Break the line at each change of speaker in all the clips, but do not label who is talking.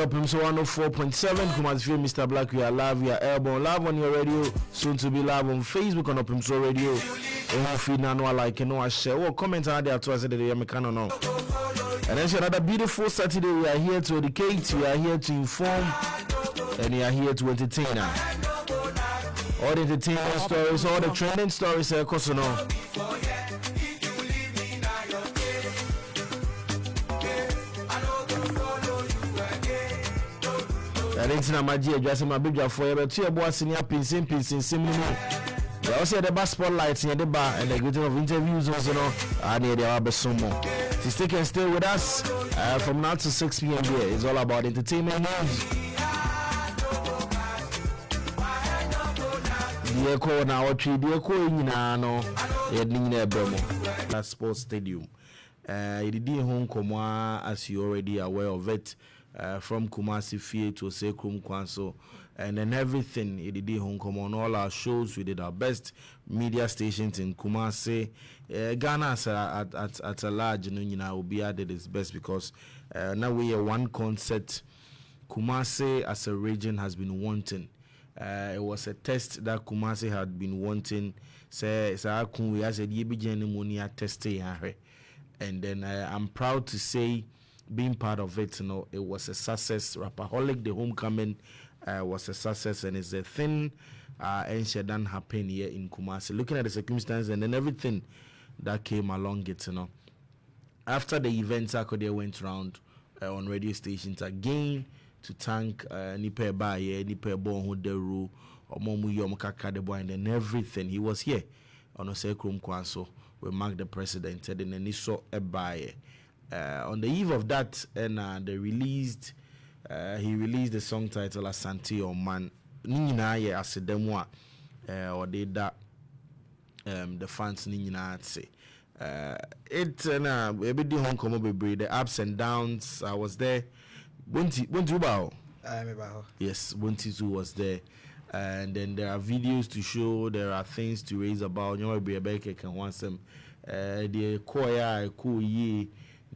Opemsuo 104.7 Kumasefie, Mr. Black. We are live. We are airborne. Live on your radio. Soon to be live on Facebook on Opemsuo Radio. If you know, like, you know, I share. Well, comment on there to us. And it's another beautiful Saturday. We are here to educate. We are here to inform. And we are here to entertain. All the entertainment stories, all the trending stories. I didn't know my dear, just my big for but two boys in your pincing, similar. They also had the bus spotlights in the bar and the good of interviews also. I need the Abba Sumo. To stick and stay with us from now to 6 p.m. here. It's all about entertainment news. The echo now, the echo in Nano, that sports stadium. It did home Komwa, as you already aware of it. From Kumasefie to Sekrum Kwanso, and then everything it did home come on all our shows. We did our best media stations in Kumasi. Ghana at a large, you know, will be added its best because now we are one concept. Kumasi as a region has been wanting. It was a test that Kumasi had been wanting. Say, we as a year testing, and then I'm proud to say, being part of it, you know, it was a success. Rapperholic, the homecoming, was a success, and it's a thing and she done happen here in Kumasi. Looking at the circumstances and then everything that came along it, you know. After the event, Saturday went round on radio stations again to thank Nipe Baye, Nipe Bon Huderu, Omomu Yom Kakadebo, and then everything. He was here on Osekrum Kwanso. We marked the president, and then he saw a Baye. On the eve of that, and he released the song title Asante Oman. Nina ye asedemwa or they that the fans nina say. It every day home come be the ups and downs. I was there. Bunti bao. Yes, Bunti was there. And then there are videos to show, there are things to raise about. You know, be a baker can want some the choir cool ye.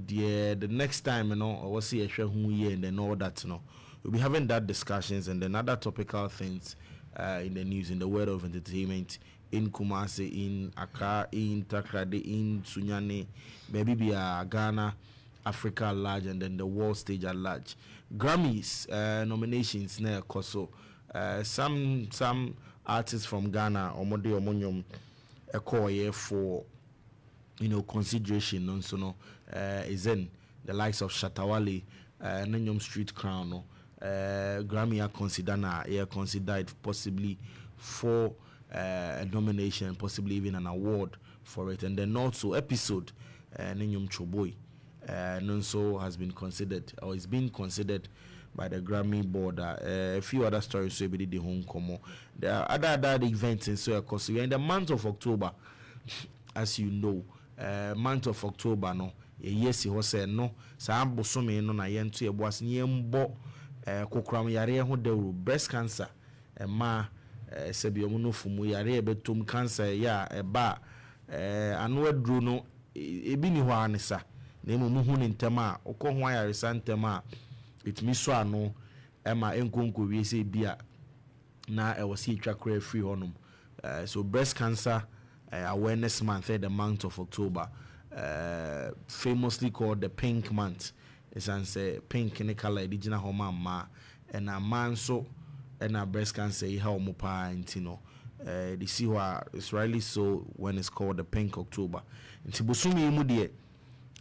The next time, you know, I will see a show here and then all that, you know, we'll be having that discussions and then other topical things in the news, in the world of entertainment, in Kumasi, in Accra, in Takrade, in Sunyani, maybe be Ghana, Africa at large, and then the world stage at large. Grammys nominations now, also some artists from Ghana, Omode Omonyom, a call here for, you know, consideration also, no, is in the likes of Shatawale, Nanyom Street Crown, no, Grammy are considered possibly for a nomination, possibly even an award for it, and then also episode Nanyom Choboy, Nonso has been considered or is being considered by the Grammy board. A few other stories so be the home como. There are other events in so course we are in the month of October, as you know. Month of October no yes he was no sa bosome no na yento e boas ne yembo kokram yare ho dawru breast cancer ma sebio mu no fumu yare betum cancer ya eba anu adru no ebi ni ho anisa na emu hu ne ntema okọ ho yare santema itimi so ano ema enkonko wie se bia na e was etwa kra free honum so breast cancer awareness month, the month of October, famously called the Pink Month. It's an pink in the color, indigenous homa ma, and a man so and a breast cancer, how mopa and tino. The see why it's rightly so when it's called the Pink October. And Tibusumi Mudie,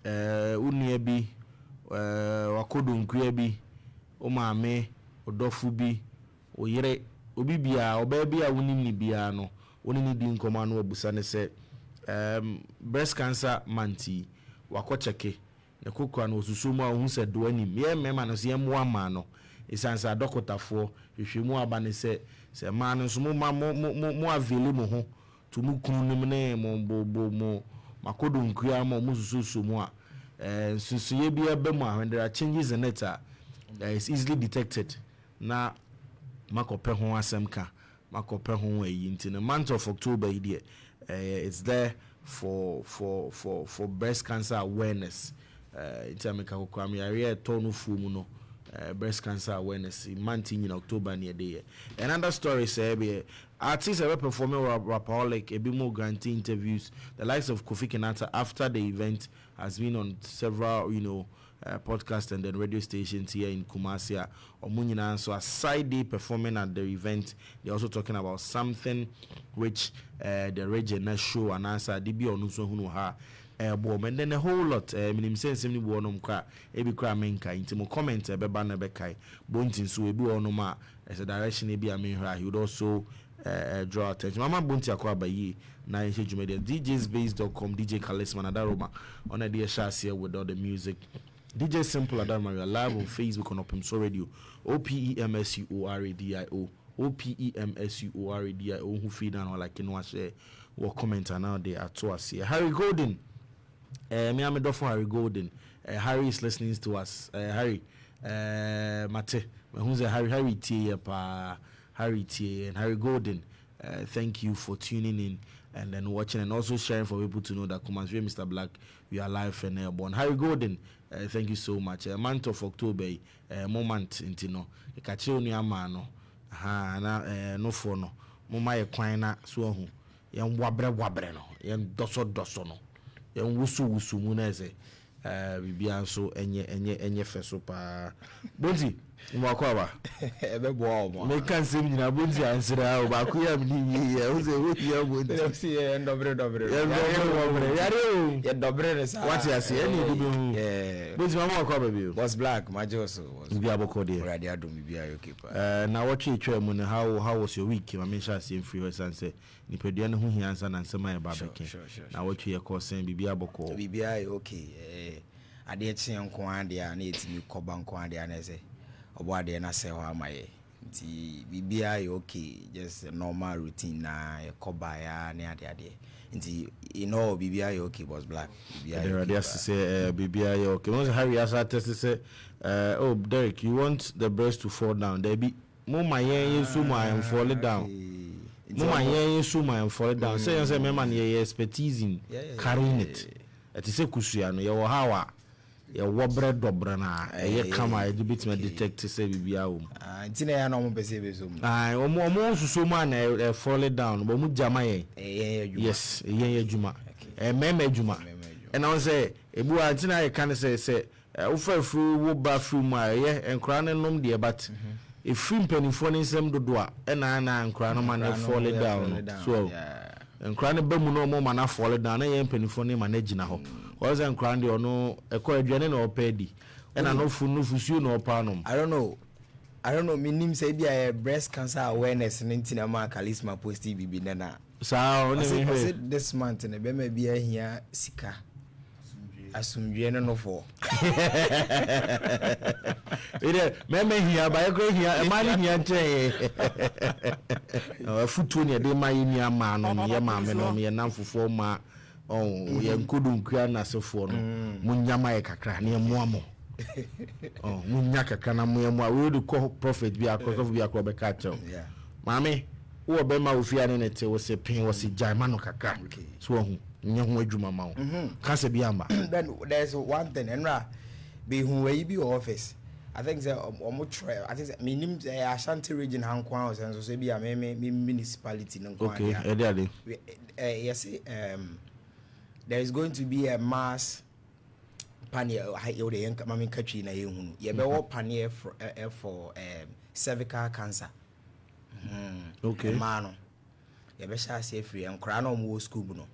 Uniebi, Wakodun Kwebi, Omame, Odofubi, Oyere, Obibia, Obebia, Unimi Biano. Oni ni din komano obusane se breast cancer manti wako cheke ne kokwa no osusumu a hu se do ani me mema no se yemwa ma no isansa dokotafo hwehwemu aba ne se ma no so mo aveli mo ho to mu kunu nim ne mo makodo nkua ma mo susumu a susuye bia be mo when there are changes in it is easily detected na makope ho asemka makope ho ayi nti the month of October here it's there for breast cancer awareness. It's a meka kwam yare tonu fumu no breast cancer awareness month in October near day. Another story say artists are performing rapaholic a bit more guarantee interviews. The likes of Kofi Kenata after the event has been on several podcast and then radio stations here in Kumasi. So aside they performing at the event, they're also talking about something which the regional show and answer DB on Uso and then a whole lot minim sense ni bo no mkra e bi kra menka intimo comment e be ba na be kai bontin so e bi ono ma as a direction e bi amenhra he would also draw attention mama bonti akwa bayi na ihe jumede djsbase.com DJ Kalisman Adaroma on a dear share with all the music DJ Simple Adaroma live on Facebook on Opemsuo Radio Opemsuo Opemsuo who feed and like no share or comment now they are to us here Harry Golden me am do for Harry Golden Harry is listening to us Harry Mate who's a Harry T pa Harry T and Harry Golden thank you for tuning in and then watching and also sharing for people to know that Kumasefie Mr. Black we are live and airborne. Harry Golden thank you so much month of October moment intino e ka che onu ama no na no for no moma ye kwan na so hu yen wabre no yen doso no yen wusu mu na eze bibia so enye feso pa bonzi mo akwa ebe bo o me kan sem nyina bonzi ansira o ba ku ya ni ye o ze wo ya bonzi si ye dobre yare o ye dobre ne sa what you say any do bonzi mo akwa ba bi was black majoso was bi aboko de radio adom bi ayo kepa na what you twa mu ne how was your week ma me sha say free was say ni pedua ne ho hia ansa na nsema ya ba beke na what you call say bi aboko bi ayo okay ade chi nko ade a na etimi koba nko ade a na say obwade na say ho amaye nti bibia you okay just a normal routine na koba ya na ade nti bibia you okay was black bibia you okay say bibia you okay once Harry as test say oh Derek you want the breast to fall down there be mo ma yen so ma and fall down mo ma yen so ma and fall down say me man ye expertise in carrying it it is a kusua no ye wo hawa ye wobre dobre na ye kama e bit me detect say bibia wo ntina ya no mo pese be so mu omo suso ma na fall down but mu jama ye yes ye adwuma meme adwuma and I say ebu antina ye kan say wo fa fu wo ba fu ma ye enkra ne nom de but if mpanifo ne nsem dodo a na enkra no ma na fall down so enkra ne ba mu no mo ma na fall down na ye mpanifo ne ma na gina ho was enkra de ono ekọ aduane na opedi na no fu su no opanom I don't know minim say bia breast cancer awareness ntina ma Kalisma post bibi na sa only this month na be ma bia hia sika asumdwe no for ide me hia ba ekọ hia e ma ni hia nche futu ne de ma yini ama no ye ma me no ye namfofo ma ye nkodu nkua na sefo no munyama ye kakra ne moamo munya kakra na moamo we do call prophet bi akọ be ka cho mami wo be ma ofia ne nete wo se pin wo se jaima no kakra so hu nye ho adwuma ma wo ka se bi amba then there's one thing enra be hu we bi office I think say try I think minim Ashanti region hankwan so say bi a me municipality no kwan okay yes there is going to be a mass panel you the mami country na ehunu ye be wo panel for cervical cancer okay man ye be sha say free enkra na omo school no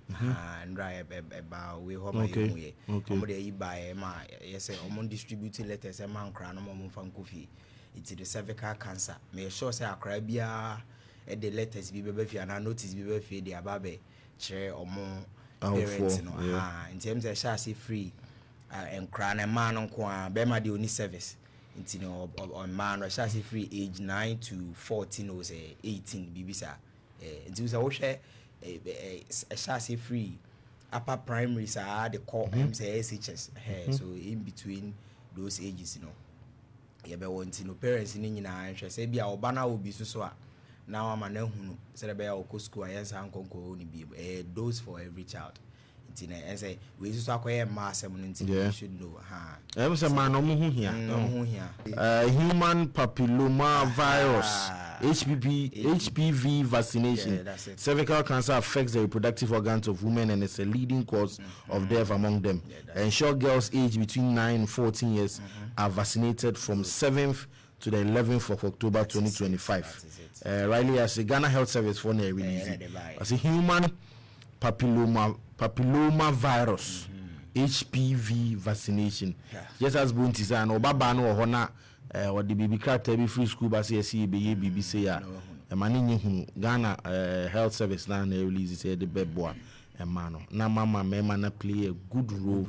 ndra ba we ho ma ehunu ye omo de yi ba e ma ye say omo distributing letters e man kra na omo fa nkofi it's the cervical cancer me sure say akra bia e the letters bi be fi na notice bi be fi de ababe chere omo parents no in terms of share free and crown a man on kwa bema the only service on man share free age 9 to 14 or say 18 bibisa it was a share share free upper primary sa the core say SHS so in between those ages you be want parents ni nyina say bia obana obi so now I'm an ehunu say be ya school ayensa nkonko ni bi dose for every child
Tina and say we used to acquire mass and you should know.
I'm a man here. Human papilloma virus, HPV vaccination. Cervical cancer affects the reproductive organs of women and it's a leading cause of death among them. Ensure girls aged between 9 and 14 years are vaccinated from 7th to the 11th of October 2025. Riley, as a Ghana Health Service for the release, as a human papilloma virus, HPV vaccination. Just as Bunti and Obaba no Hona or the baby character be free school, but see baby say ya. A man Ghana Health Service now release the bed boy. Mano na mama na play a good role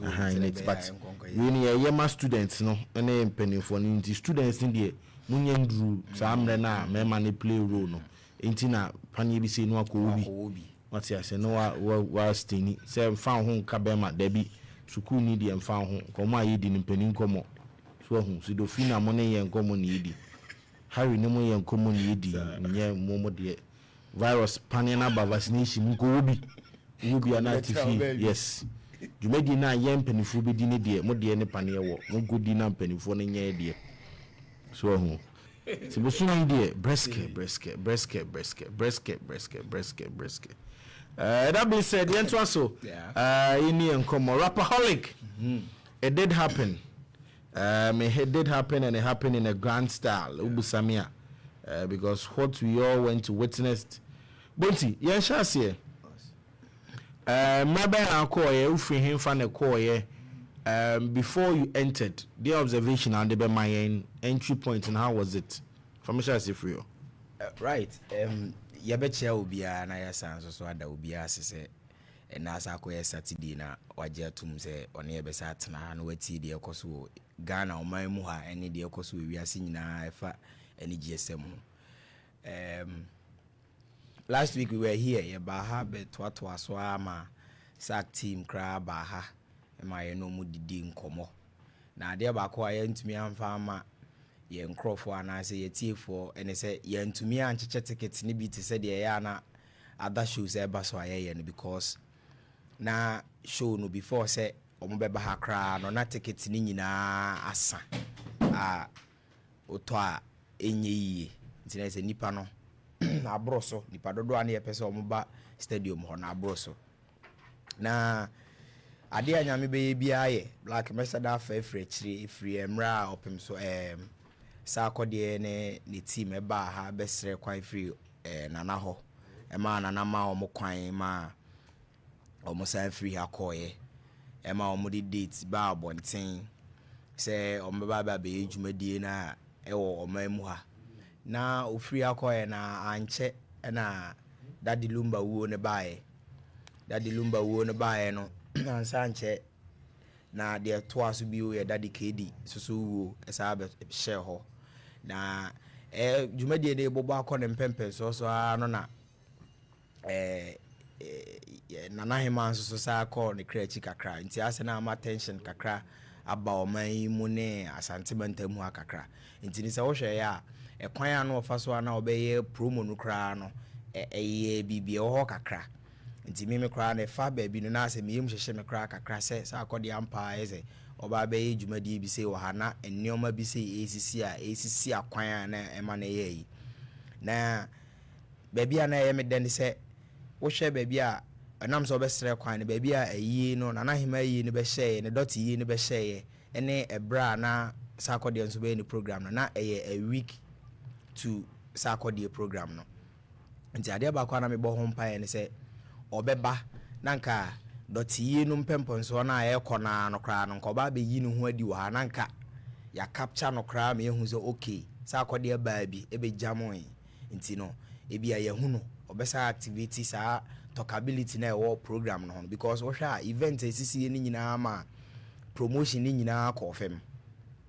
in it, but when you students no any penny for the students in there munyen drew some na mema play role no intina pani bi say no akobi what I say no wa stini say fan ho kabema dabi suku ni di fan ho komo ayedi ni penny komo so hu so do fina mo ne yen komo ni di Harry ne mo yen komo ni di nye momo de virus panina ba vaccination ko obi you be an artificial. Yes. You may deny yam penny for be dinner dear, more dear, any panny or no good dinner penny for any dear. So, so soon, dear, brisket. That being said, the answer so, Indian come rapaholic. It did happen. It did happen and it happened in a grand style, Ubusamia, because what we all went to witness. Bunty, yes, I see. Maybe I call you free him from the call before you entered the observation and the my entry point and how was it? From free.
Right. You bet you will be an ISAN so that will be as and as I call Saturday na or Jetum say on the Besatana and wait the Okosu Ghana or my Muha any the Okosu we are seeing now any GSM. Last week we were here, Baha betwatwa swama sack team crab baha, and my no mudi nkomo. Now, dear Bakwa, to me, and farmer, yen crowford, and I say a tea for, and I say, yen to me, and chicha tickets, nibi to say the Ayana, other shoes ever so I because now show no before say, Ombeba cry, no not tickets nina asa, otoa, enye, it's a nipano. Abroso nipa dodo ane pese omoba stadium ho na abroso na ade anyame be bia ye black mesa da fa frechiri free emra Opemsuo sa akode ne team eba ha besre kwan free nana ho ma nana ma omo kwan ma omo sa free akoye ma omo di date ba abonten se omo ba be dwumadie na ewo omamu ha na ofiri akoye na anche na Daddy Lumba wo ne bae no ansa anche na de toaso bi wo ye Daddy KD so wo esa be share ho na dwumadie de bobo akọ ne mpempe so ano na nana hema so sa akọ ne kra chi kakra nti ase na ama tension kakra aba oman mu ne asante bantam hu akakra nti ni se wo hwe ya ekwan ano ofa so na obeye promo no kra no bibie ho kakra nti me kra na fa ba bi no na ase me yem hyehye me kra kakra se sa akọde ampa eze oba be dwumadie bi se wo ha na enneoma bi se esisi akwan na ema na ye na baby ana ye me den se wo hwe baby a anam so obesre kwan ne baby a ayi no na hima ayi ne be hye ne dot yi ne be hye ene ebra na sa akọde nso be ni program no na a week to Saturday program no nti ade ba kwa na me bo ho mpa ne se obeba nanka dotiye no mpempo nso na ayekọ na no kra no nko ba be yi no ho adi wa nanka ya capture no kra me ehu se okay Saturday ba bi ebe jamon nti no ebi aye hu no obesa activity sa talkability na e program no because wo hwa event esisi ni nyina ma promotion ni nyina ko fem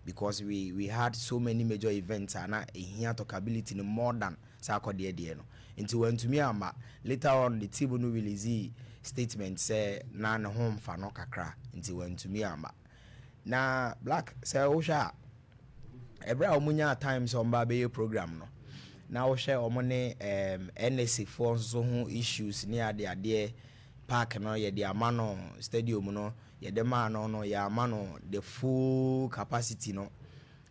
because we had so many major events and here talkability no more than Saturday no into when to me ama later on the team no release statement say na no home fa no kakra into when to me ama na black say osha ebra omunya times on ba be program no na wo share omone NSC for so ho issues ni ade park no ye the amano stadium no ye the man no ya amano the full capacity no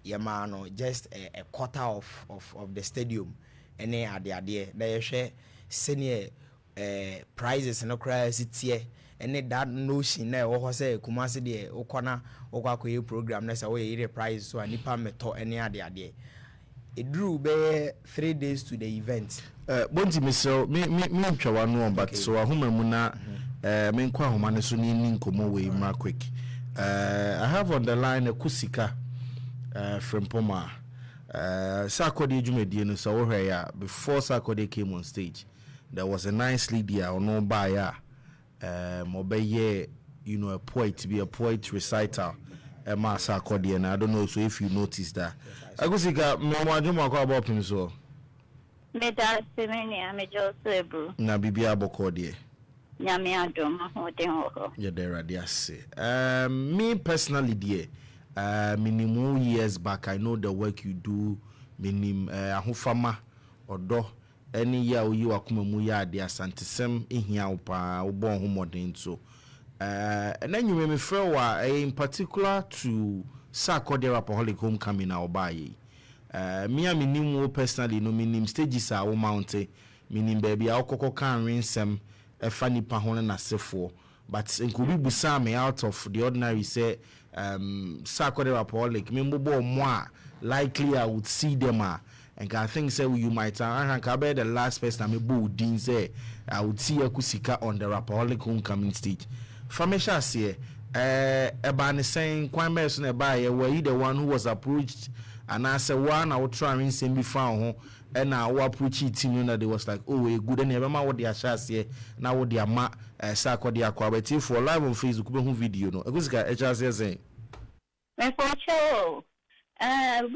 ye man no just a quarter of the stadium ene ade na ye hwe senior prizes no cry sitie ene that notion na wo say Kumasi de ukona okwakoye program na say wo ye prize so anipa meto ene ade it drew be 3 days to the event.
Bonti misel me ntwa no but okay. So ahoma mu na me nkwa ahoma ne so ni nkomo we mra quick. I have on the line a Kusika from Poma. Sakode Jumedie no so wo ya before Sakode came on stage. There was a nice lady or no buyer obeye you know a poet reciter ma Sakode, and I don't know so if you noticed that. Agusika me wadwuma kwa about Opemsuo.
Meda semenia me Joseph
Na bibia aboko de.
Nyame adom hoden ho.
Yeah, there are there. Me personally dear, minimum years back I know the work you do, minim ahofama odo any year you akuma mu ya de asantesem ehia opa obon ho modern so. And then you may refer in particular to Sakode Rapaholic Homecoming na obaye. Me a minim personally no minim stages a wo mountain minim baby a okoko kan rinsem e fa nipa ho na sefo but nkubi busa me out of the ordinary say Sakode Rapaholic me mbobo mo a likely I would see them and I think say you might be the last person me bo din say I would see Akusika on the Rapaholic Homecoming stage. Famesha say eba ne saying kwan be so na eba ye were the one who was approached and I said one I would try and send me found and I will approach it team that they was like oh we good and never what their shots here now what their ma Sakode Aquabeti for live on Facebook video no Akusika HRC saying
me for show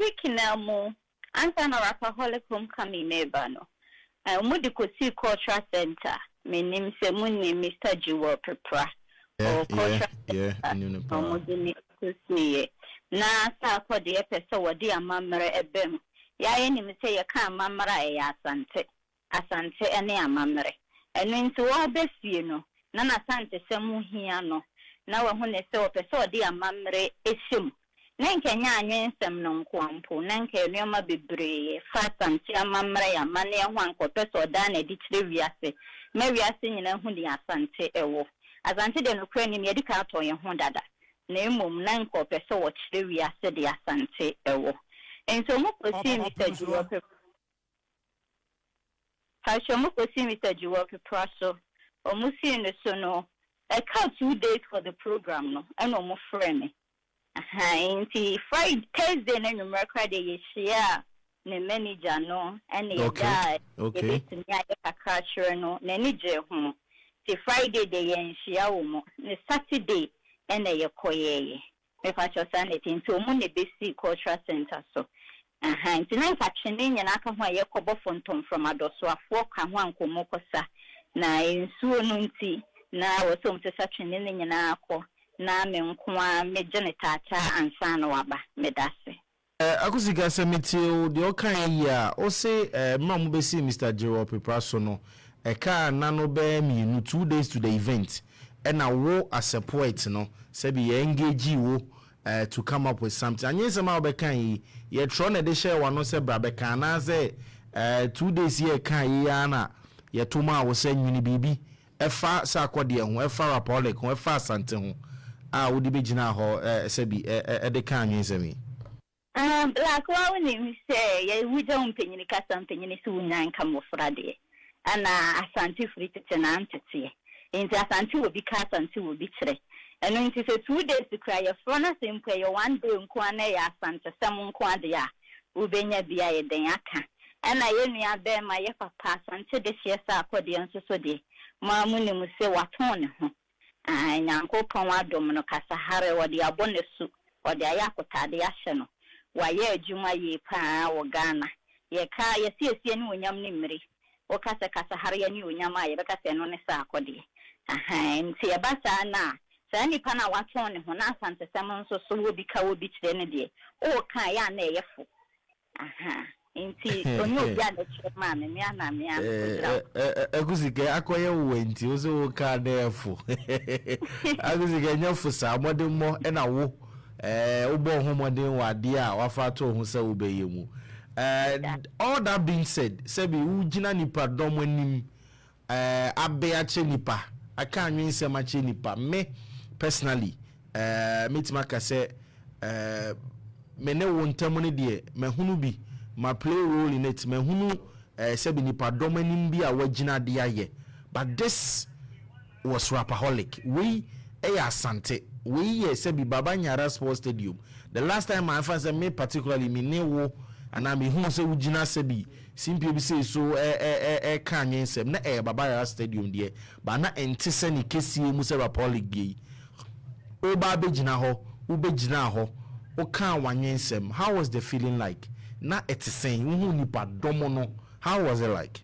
wiki na mo anta na Rapaholic Homecoming neighbor no mo di Kosi Cultural Center me nim se mo ni Mr. Jewel Prepra na Sakode pese wodi amamre ebem ya eni me se ye kan amamra e asante ene amamre eno nti wo besie no na asante semu hia no na wo hu ne se wo pese wodi amamre esim na nkenya anwensem no nkwampo na nke enuama bebree fa asante amamre ya mane ho ankopese oda na di kire wiase ma wiase nyina hu di asante ewo asante de no kra ni me di ka to ye ho dada na emom na nkopese wo kire wiase di asante ewo enso mo kosi Mr. Juwope ha shomo kosi Mr. Juwope praso omusi ne so no I count 2 days for the program no and omo frame inti Friday Thursday na number card ye share ne manager no and the guy okay to me ayaka sure no na ni je ho ti Friday de ye share wo mo ne Saturday and ye koyeye me fa cho sanity nti omo ne besi cultural center so nti na nfachene nyina aka ho ye kobo fontom from adoso afo ka ho ankomo kosa na ensuo no nti na wosom te sachene nyina akọ na me nkoa me genetata ansa na waba medase
Akusika semitio de okan ya o say mamu be see Mr. Jewel Pepraso no e ka na no be me 2 days to the event and I wo as a poet no say be engage wo to come up with something anye se ma be kan ye tro na de share one no say bra be kan na say 2 days here kan ya na ye to ma wo say nwini bibi e fa Sakode ho e fa Rapaholic ho e fa asante ho a wo di be gina ho say bi e de kan anye se mi
black wa ni say ye wuja umpenyini kasa umpenyini su nyan kamofrade ana asante free tete na antete inti asante wo bi kasa asante wo bi kire eno nti se 2 days to cry your front simple your 1 day nko na ya asante sem nko ade ya ubenya bia ye den aka ana ye nua be ma ye papa asante de hie Sakode nso so de ma mu ni mu se waton ne ho nyankopon wadom no kasa hare wode abone su wode ayakotade ya hye no waye adwuma ye pa wo Ghana ye ka ye siesie ni onyam ni mmiri wo kasa hare ya ni onyam a ye bekasa no ne Sakode nti ye basa na sa nipa na waton ne ho na asante sam nso so wo bi ka wo bi kire ne de o kan ya na yefo Inti onyo bia na chema me ana me
Agusike akoye wenti ozo ka defo. Agusike nyafo sa modem mo na wo ubo homodin wade a wafa to ho se ubeyemu. All that being said, sebi ugina nipa dom anim abe ache nipa. Aka anwen se ma che nipa. Me personally metima ka se me ne wo ntam ne de me hunu bi ma play role in it me hunu sebi nipa dom anim bi a wagina de aye. But this was rapaholic. We asante. We sebi Baba Nyara Sports Stadium. The last time I found me particularly me ne wo and I mean who say ugina sebi simply be say so kanyen sem na Baba Nyara Stadium there but na entise ni kesi mu se rapaholic gay. Oba begina ho, ubegina ho, o kan wanyen sem. How was the feeling like? Na etisen who nipa domo no. How was it like?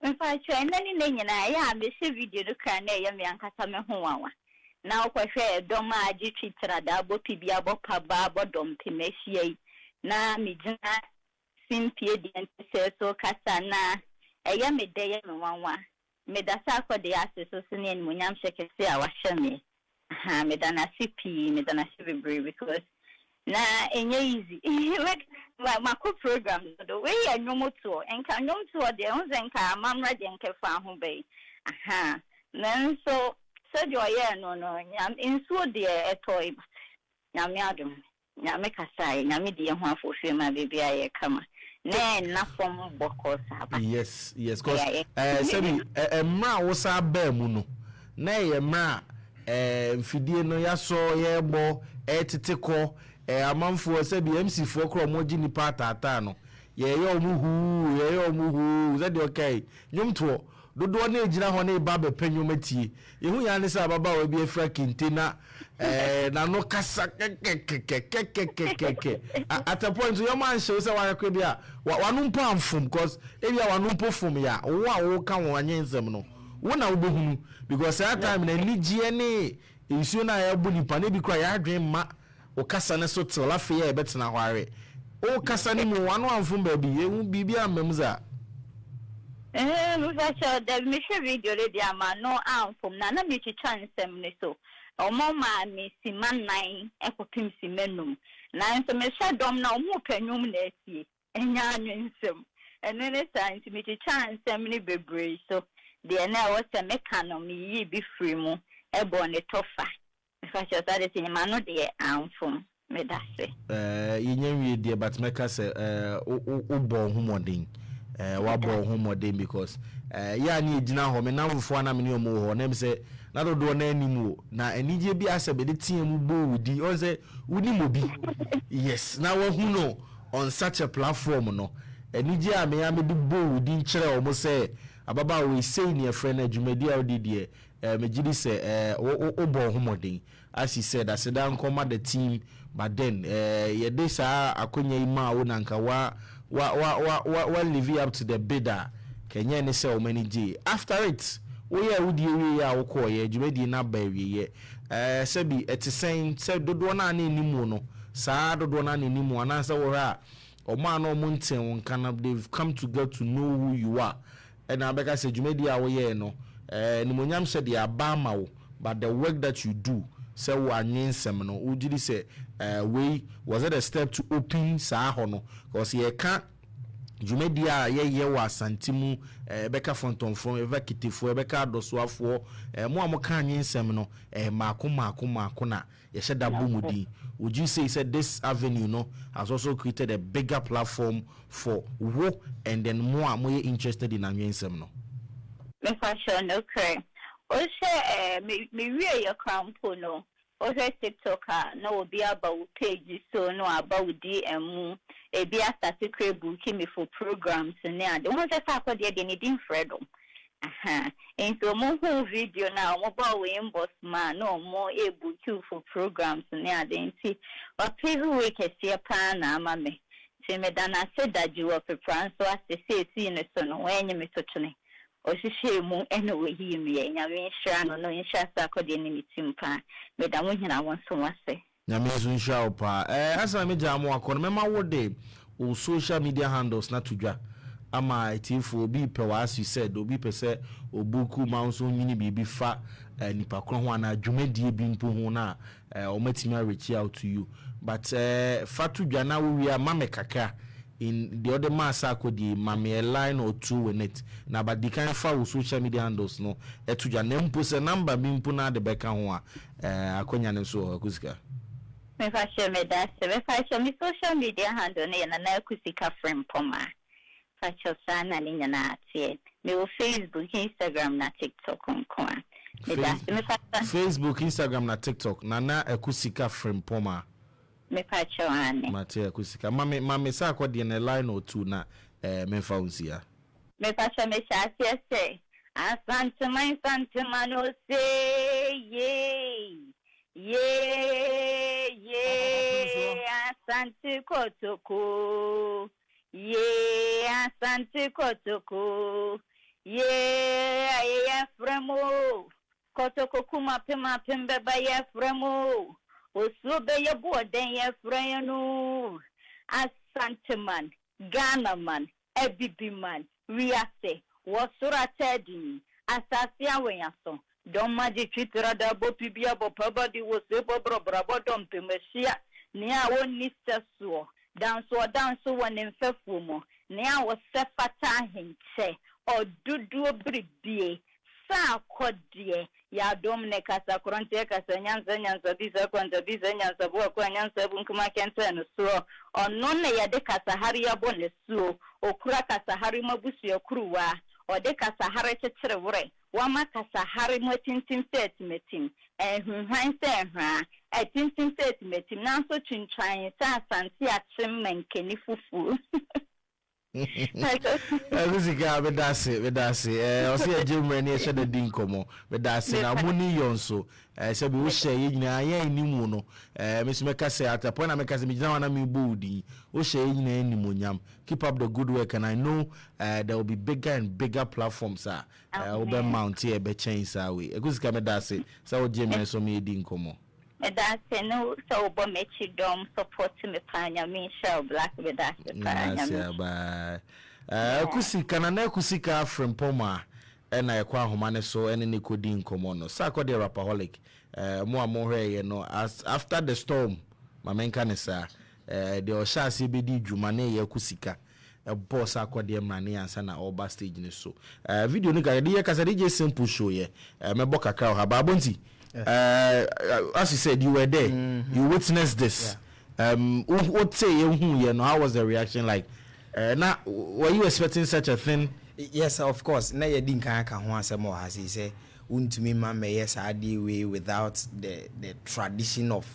In fact, any na ya me see video no kan na ya me ankasa me ho wawa. Na okwahwe doma agi twitira da bo pibia bo paba bo dom pemehie na me gina simpie de ntse so kasa na eya me de ya me wanwa me da sa akode aseso so ne munyam shekese a wahye me ha me da na sipi me da na sibebre because na enye easy my program the way I nyomoto enka nyomto de onzenka amamra de nkefa ho bei aha nan so de oye no nyam insuo de etoi nyame adum nyame kasai nyame de ho afofie ma bebia ye kama na fom boko saba
yes cause sebi emra wo sa ba mu no na ye mra mfidie no yaso ye bo etete ko amanfo se bi MC fo kro moji ni patata no ye omuhu ze de okay nyumto dodo na ejina ho na ba bepanyo matie yehu ya ne sa baba wa bi efra kintena na no kasa kekekekekekeke at a point your man show say wa kwa bia wa no mpo amfom cause e bia wa no mpo fom ya wo kan wo anyensem no wo na wo behunu because that time na nigie ne nsuo na ya bu nipa na bi kwa ya adwen ma o kasa ne so tela fe ya betena hware o kasa ne mu wano amfom ba bi ehu bibia amemza
no za da me share video le dia ma no amfom na me chicha nsem ne so o mama me siman nine ekopim simenum na nso me hwa dom na o mu panyum na asie enya anwensem ene ne science me chicha nsem ne bebre so de na wo se meka me yi bi free mu ebo ne tofa fa cho sa de sinima no de amfom me da se
yenye de but meka se o bo humodin wa bo humodin because ya ni ejina ho me na mfo na me ne omo ho na me se na dodo na animu na anije bi asebe de tie mu bo wudi on se wudi mobi yes na wa hu no on such a platform no anije a me ya me de bo wudi kire omo se ababa we say ne friend adwumadi a odi de me gidi se o bo humodin as he said as dan come the team but then ye dey sa akonya ima wo nanka wa live up to the bidder kenya ne se o manage after it we ya wudi we ya wo ko ye adwumadi na ba we ye sebi etisen se dodo na na nimu no sa dodo na na nimu anansa wo ha o ma na o munten won kana they've come to get to know who you are and abeka se adwumadi a wo ye no ni monyam se de abama wo but the work that you do say wo anyensem no ugidi say we was it a step to open sa ho no because ye ka dwumadi a ye wo asantimu beka fontonfon eva kitefo beka adosoafo mo amoka anyensem no maako na ye sheda bomudi would you say said this avenue no has also created a bigger platform for wo and then more interested in anyensem no
me fashion okay o se me wie your crown po no o se TikToker no obi about page so no about DM e bi start book me for programs ne ade won se fa ko de ne din freedom aha into mo whole video now mo ba we inbox man no mo e book for programs ne ade nti o pe we kese pa na ama me se me dana se daji wo pe pranso asese si ne so no wenye me totune osishemu ene we himi nyame nhira no nhira sa akode ne mitimpa me da mo hina won so wase
nyame zo nhira opa asa me jamo akọ me ma wo de o social media handles na tudwa ama tifo obi pe as you said obi pe se obuku ma nso nyini bibi fa nipa kro ho na dwumadie bi mpo ho na o matimi reach out to you but fa tudwa na we are mame kakra in the other mass akodi mame a line or two in it na but the kind for social media handles no tudwa na mpo se number bi mpo na de beka ho akonya ne so akusika
me fa share me that me fa share me social media handle na akusika frame poma sana linya na tie me o Facebook Instagram na TikTok onko
Facebook Instagram na TikTok na akusika frame poma
me pacho ane
mate akusika mame sa akodi na line or two na me fa unsia
me pacho me chasi say asante mano say ye asante kotoko asante kotoko fremo kotoko kuma pema pembe ba fremo osube ye boden ye freno asante man Ghana man ebibi man wiase wasura tedi asasia wenyaso don maji twitira da bo pibia bo pabadi wo se bo brabo dom pemesia ni a woni sesuo danso woni mfefu mo ni a wo sefata hinche odudu bribie sa kodie ya dom ne kasa kronte kasa nyanza biza kwanja biza nyanza bo kwa nyanza bunkuma kente no so ono ne ya de kasa hari ya bonne so okura kasa hari mabusu ya kuruwa o de kasa hari chetere wore wama kasa hari motintim set metim hwan se hwa tintim set metim na so twintwan sa asante achimmen keni fufu
Akusika bedase o se ejemre ni ehye de din komo bedase na muni yonso se bi wo hye nyina ya animu no mesime kase atapo na mekase mi gina wana mi bodi wo hye nyina animu nyam keep up the good work and I know there will be bigger and bigger platforms will be mount here be change we akusika bedase se wo jemre so mi din komo
that's no so bo mechi dom support me panya me shell black with that
panya kusika na kusika from poma na yakwa ahoma ne so ene ne kodi nkomo no sa de rapaholic mo hwe no after the storm mamenka ne sa de o sha se bedi dwuma ne yakusika boss akode mrane ansa na oba stage ne so video ni ga de kasa de simple show ye mebo kakra ha ba bonti as you said, you were there. You witnessed this. What say you know? How was the reaction like? Now, were you expecting such a thing?
Yes, of course. Na yedin kan ka ho asem o hase say untumi ma me yes adi way without the tradition of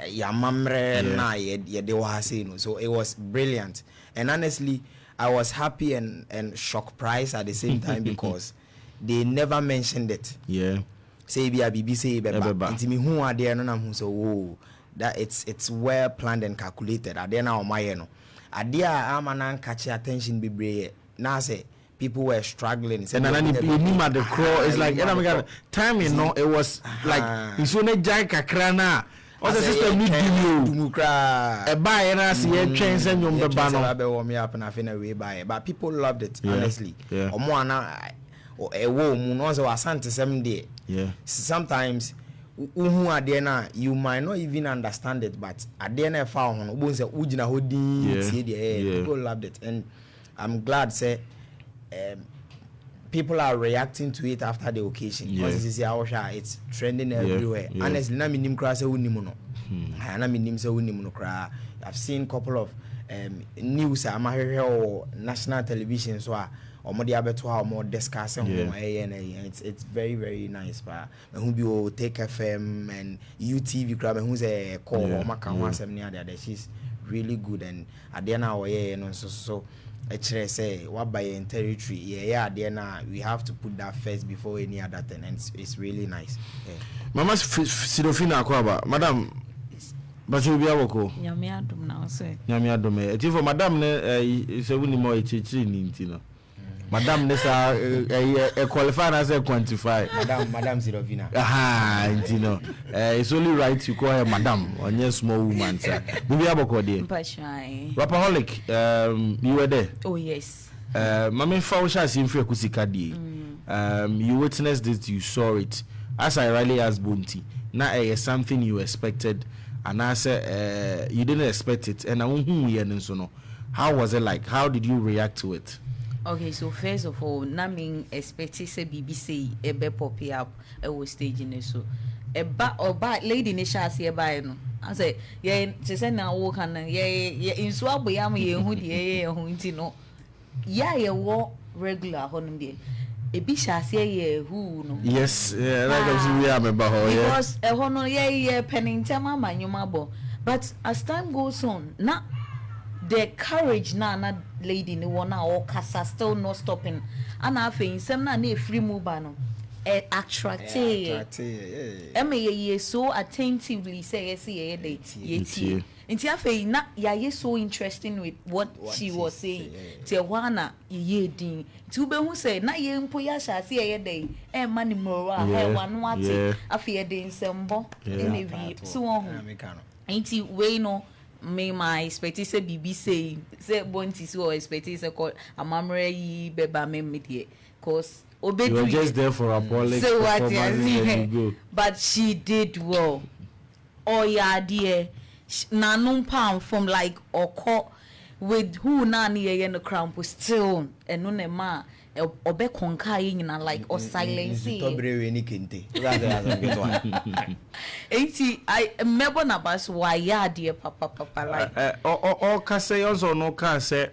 yamamre na yede o hase no. So it was brilliant. And honestly, I was happy and shocked surprised at the same time because they never mentioned it.
Yeah.
Say be a BBC beba intimi hu ade no na hu so that it's well planned and calculated ade na o maye no ade a amana catch attention bebre na say people were struggling
and then you at the crow is like time you know it was like it's only jai kakra na all the system need you
kra
e buy na say e twen say nyom beba no
be warm up na fe na we buy but people loved it honestly omo ana ewo mu no so asante sem de sometimes uhu ade na you might not even understand it but ade na fa ho no bo say ugina ho din tie de people loved it and I'm glad say people are reacting to it after the occasion because it's trending everywhere honestly na minim kra say unimu no na minim say unimu no kra I've seen couple of news amahwehwe or national television so omodi abeto ha more discussing it's very very nice pa who be o Take FM and UTV crab who's a call maka ho asem ni ade she's really good and ade na oye no so actually say what by in territory ade na we have to put that first before any other thing and it's really nice
mama Sidofina akwaba madam bacho bia woko
nyame adom na o say
nyame adom e tifo madam ne se woni mo echichiri ni ntino Madam Nessa qualify as a quantify.
Madam Zirovina.
You know, it's only right you call her Madam on your small woman, sir. Maybe Abokodi. Rapaholic, you were there.
Oh, yes.
Mammy Fausha seem for Kusikadi. You witnessed it, you saw it. As I rarely asked Bunty, now something you expected, and I said you didn't expect it, and I won't so. How was it like? How did you react to it?
Okay, so first of all, naming expected say BBC a be pop up a stage in so a ba lady nisha see by no. I say, yeah, she said now walk and yeah, in swab we am ye who the no. Yeah, ye walk regular honum de. A bisha say ye who no.
Yes, like we am about her,
because a honor ye penning tema manumabo. But as time goes on, now the courage na lady ni wana or kasa still not stopping. And I think some na free move no. Attractive. Ye so attentively say yes ye day. Inti afi na ya so interesting with what she was saying. Te wana ye din. Ti ube hu say na ye mpo ya sha se ye day. E mani mora he wanu ate. Afi ye dey nsembo. Enevi so won. Inti we no me my expectation BBC say bonti so expectation called amamre yi beba me medie cause
you were just there for a police
so what you but she did well. Oh yeah dear nanum pound from like oko with who na near the crown was still and no ma obe konka yin like or silence I remember na bas why ya dear papa like
or kase also no kase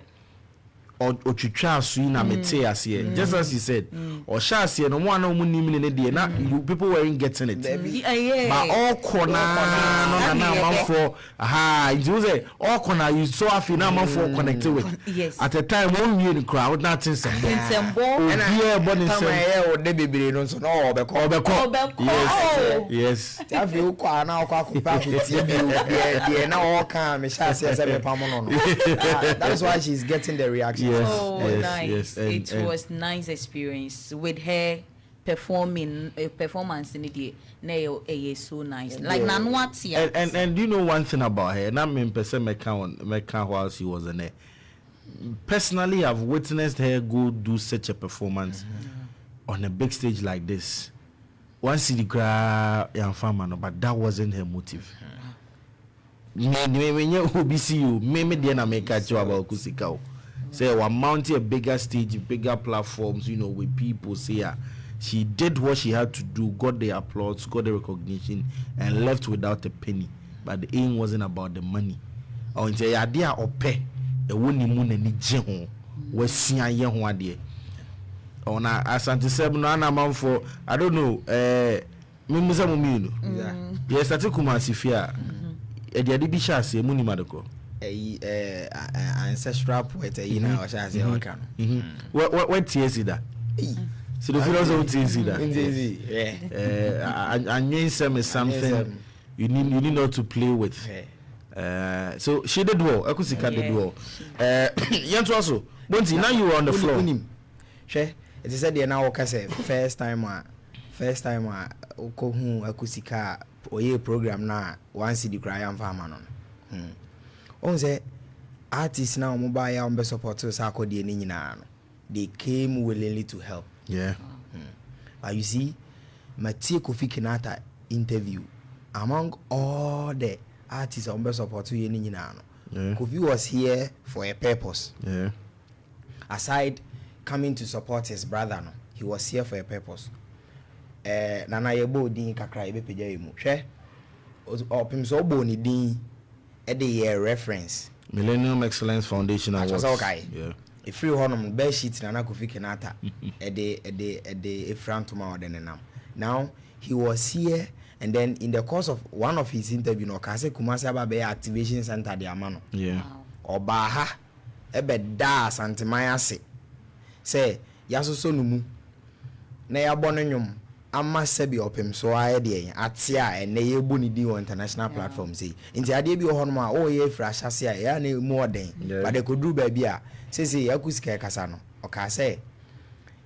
or twitwa asu na mete ase just as you said or sha ase no one no munim ne de na you people weren't getting it but all corner no na man for you say all corner you so afi na man for connected with
yes
at the time one year in crowd nothing sembo and here born in
sembo o de bebere no so no obeko
yes
afi o kwa na o kwa kupa kutie bi na o kan me sha ase me pamo no that is why she's getting the reaction.
Yes,
oh,
yes,
nice.
Yes.
It was nice experience with her performing performance in the day. No, so nice. Like Nanwatia.
And do you know one thing about her? And I mean, person Mecca while she was in there. Personally, I've witnessed her go do such a performance on a big stage like this. One city cry, young farmer, but that wasn't her motive. Me OBCU, me na make a job about Kusikao. Say we're mounting a bigger stage, bigger platforms, with people. Say she did what she had to do, got the applause, got the recognition, and left without a penny. But the aim wasn't about the money. Or the idea of pay a winning moon and the was seeing a young one day. On a Asante Seven man for I don't know, yes, I took Kumasefie. Edibisha say Muni Madoko.
Ancestral poet na o sha say o kan
what TSC that so the philosophy TSC that and is something you need not to play with so she did well Akusika did well yanto also Bonti now you were on the floor
she it is said there now o say first time ko hu Akusika oye program na one city cry am farmer no on say artists now mobile ya umbe support us akodi ni nyina no they came willingly to help but you see Matie Kofi Kinata interview among all the artists umbe support you ni nyina no Kofi was here for a purpose aside coming to support his brother no he was here for a purpose nana yebo din kakra ebe peja emu hwe Opemsuo bo ni din e dey reference
Millennium Excellence Foundation Awards.
Yeah. If you honor bed sheet nana Kofi Kinata e dey frantoma odenenam. Now he was here and then in the course of one of his interview no ka say Kumasi Ababe activation center de amano.
Yeah.
Oba ha ebe da santeman ase. Say yasoso numu na ya bono nwom ama sebi Opemsuo aye de atia ene ye bu ni di on international platform say nti ade bi ho no ma o ye fra hyase a ya na mu oden but they could do ba bi a say Akusika kasa no o ka say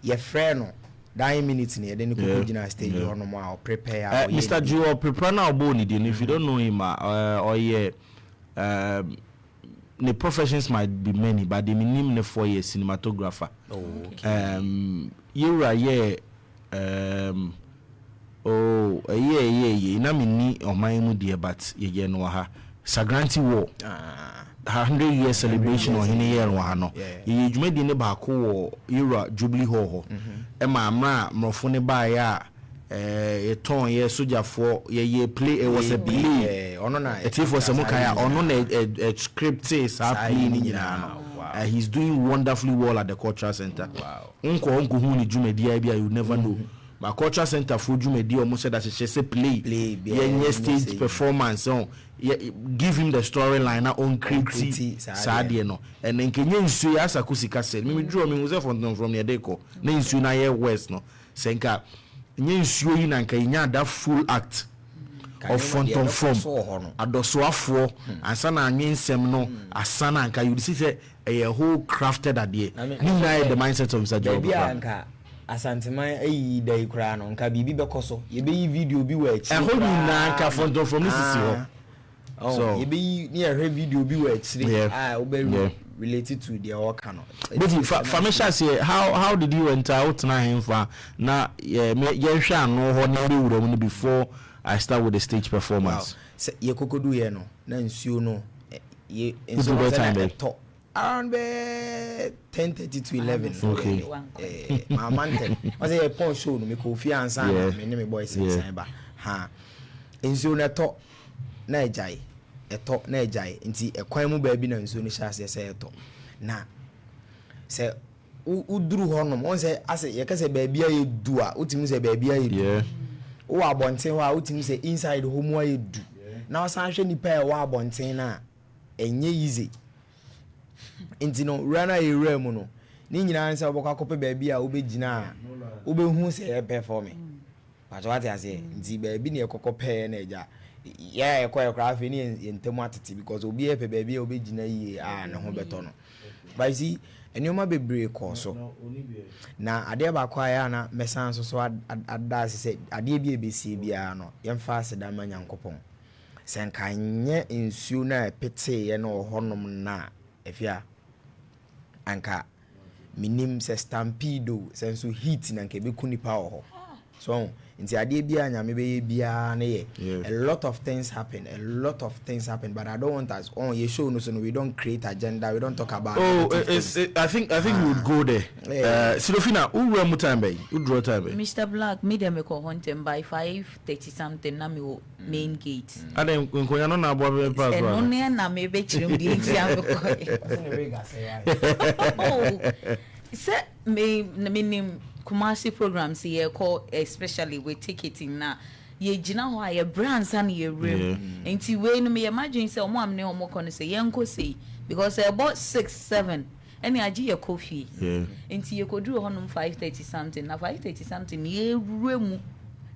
your friend 9 minutes near then you go stage on more prepare.
Mr. Joe, prepare now boni. If you don't know him, or the professions might be many, but the minimum 4 years cinematographer.
Oh, okay.
You are na mini o man dear, but ye no ha Sagranti War 100 year celebration or any year no ye dwuma di ne ba ko era Jubilee Hall e ma amra mrofo ne ba ya e ton ye soldier for ye play it was a play
ono na
it for some kaya ono na script says play ni nyina he's doing wonderfully well at the cultural center.
Wow.
Unko hu ni dwuma di bia you never know. My cultural center for Jumedi almost said that she say play stage performance on give him the storyline na on create sadie no and then kenye nsu ya sakusika said me draw me was from near deco na nsu na ye west no senka nye nsu yi na nka nya that full act of phantom form adosoafo ansa na anwensem no asana nka you see say a whole crafted idea ni na the mindset of Mr. Job
asanteman ayi dai kura no nka bibi bekoso ye be yi video bi wa achi
ehonu na nka phantom from this is here
so ye be yi ni ehwe video bi wa achi obe related to the work no
but famesha say how did you enter out na him fa na ye hwe ano ho na be wura mu before I start with the stage performance
ye kokodu ye no na nsuo no ye
nsuo na
to around 10:30 to 11.
Okay.
My man, I say a phone show no me coffee and san me boys inside ba. Ha. Nsuo na to na ejai. Eto na ejai. Nti ekwan mu ba bi na nsuo ni hyase say eto. Na say uduru honom on say ase ye ka say ba bia ye du a utimi say ba bia ye du.
Yeah.
Wo abonten ho a utimi say inside ho mu aye du. Na osan hwe nipa e wo abonten na enye easy. Inti no rana area mu no ni nyina nsa obokwa kope baabi a obegina obehu se e perform but what I say nti baabi ne ekokope na eja ya ekwa afi ni entemu atete because obi e pe baabi a obegina yi na ho beto no but see enioma bebre ko so na ade ba kwa ya na mesan so ada se ade bi ebesie bia no yemfa aseda ma nyankopon senka nye nsuo na epete ye no honom na efia anka minim se stampedo senso heat na nke be kunipa ho so nti ade bia nyame be bia na ye a lot of things happen but I don't want us on your show no so we don't create agenda, we don't talk about
I think we would go there. Silofina who run time by who draw time by
Mr. Black me dem ko huntem by 5:30 something na me main gate
adem nkonya no na abo be pass
no ne na me be chirim di nti am ko se me nim Kumasefie programs here call especially with ticketing na ye gina ho aye brands and ye room enti we no me imagine say omo amne omo ko no say yenko say because about 6-7 any agi ye coffee enti ye koduru honum 5:30 something na 5:30 something ye remu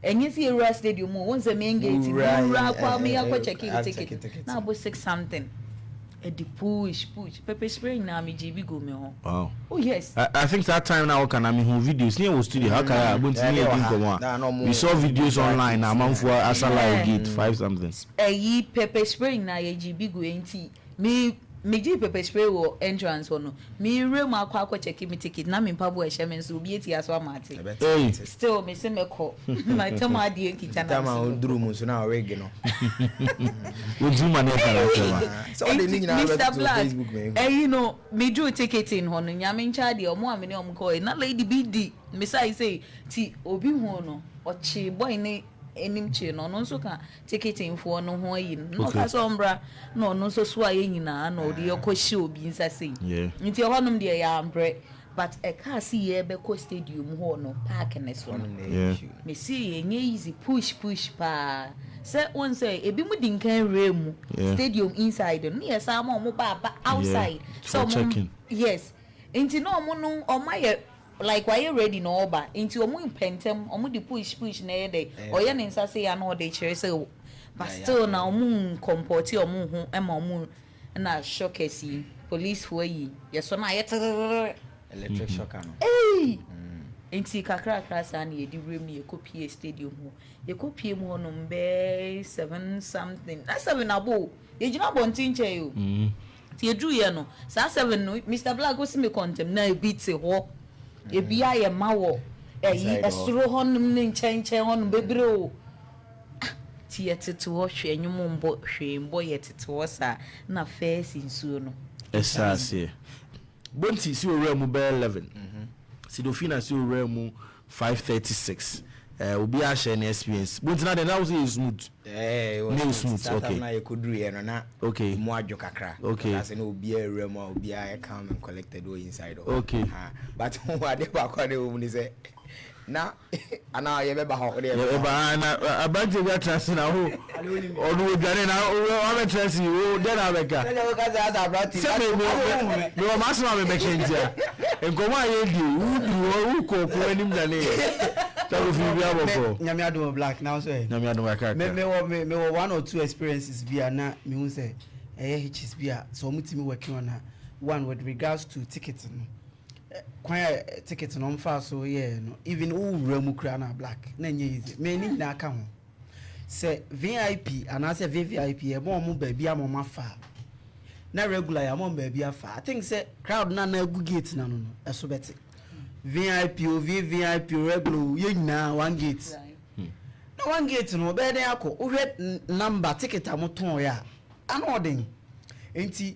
enye si era stadium won say main gate ra kwa me akọ check ticket na about 6 something the push pepper spray na me GB go me ho.
Wow.
Oh yes.
I think that time now can I me videos near was studio how can I want to me we saw videos online na man for asala gate 5 something.
Yi pepper spray na ye GB go enti me ji pepper spray wo entrance no me rem akwa check me ticket na me pabo e hye me so bi eti aso amate. Still me se me call my tell ade kita na
tama oduru mu so na wig no
odu ma na
so the thing na Facebook me
you know me do ticketing ho no nyame ncha de omo amene omo call na lady BD me say ti obi ho no ochi boy ne enim che no nso ka ticketing for no ho yi no ka so mbra no nso so aye nyina na odi yokohye obi nsa sei nti honum de ya ambre but e ka si ye be ko stadium ho no park ne so no me see ye nye easy push pa say one say ebi mu din kan remu stadium inside no yes am mo ba outside so yes nti no mo no o maye like why you ready no oba into omu pentem omu di push na dey oye ne nsa say ya no dey chere say but still na omu comport omu hu ema omu na shockesi police for yi yeso na yet
electric shock no
Enti kakra sa na yedi rem ye kopie stadium ho. Ye kopie mu honom be 7 something. Na 7 abo. Ye gina bontin che yo. Ti edru ye no. Sa 7 no Mr. Black go see me contem na e beat ho. E bia ye mawo. Esuro honom ne nchen honom bebre o. Ti yetete ho hwe enwum mbo hwe mbo yetete ho sa na first insuo no.
Esase. Bonti si ore mu be 11. Sidofina si ore mu 5:36. Obi a share na experience. Bonti na the now say smooth.
No
smooth. Okay.
Na ye kodru ye no na.
Okay.
Mu adwo kakra.
Okay.
Na say na obi a ere mu obi a calm and collected o inside.
Okay.
But what they ba kwa de o ni say na ana ye be ba ho de.
Ye ba na abante bi atrase na ho. Onu gare na o be trase o de na beka.
Na o ka za abante.
Se me o masma me be kentia. Enkomo aye di u ko anim na ne. That was you abo.
Nyame adom Black now say.
Nyame adom aka.
Me 1 or 2 experiences bia na me hu say hitches bia so mutimi working on one with regards to ticketing. Kwan ticket no mfa so no even wura mu kra na Black na nye easy me ni na aka ho say VIP and I say VVIP e mo ba bia mo mafa na regular ya mo ba bia fa I think say crowd na gu gate na no eso beti VIP o VVIP regular ye nyina one gate na one gate no be den akọ uhwe number ticket amoton ya ana odin enti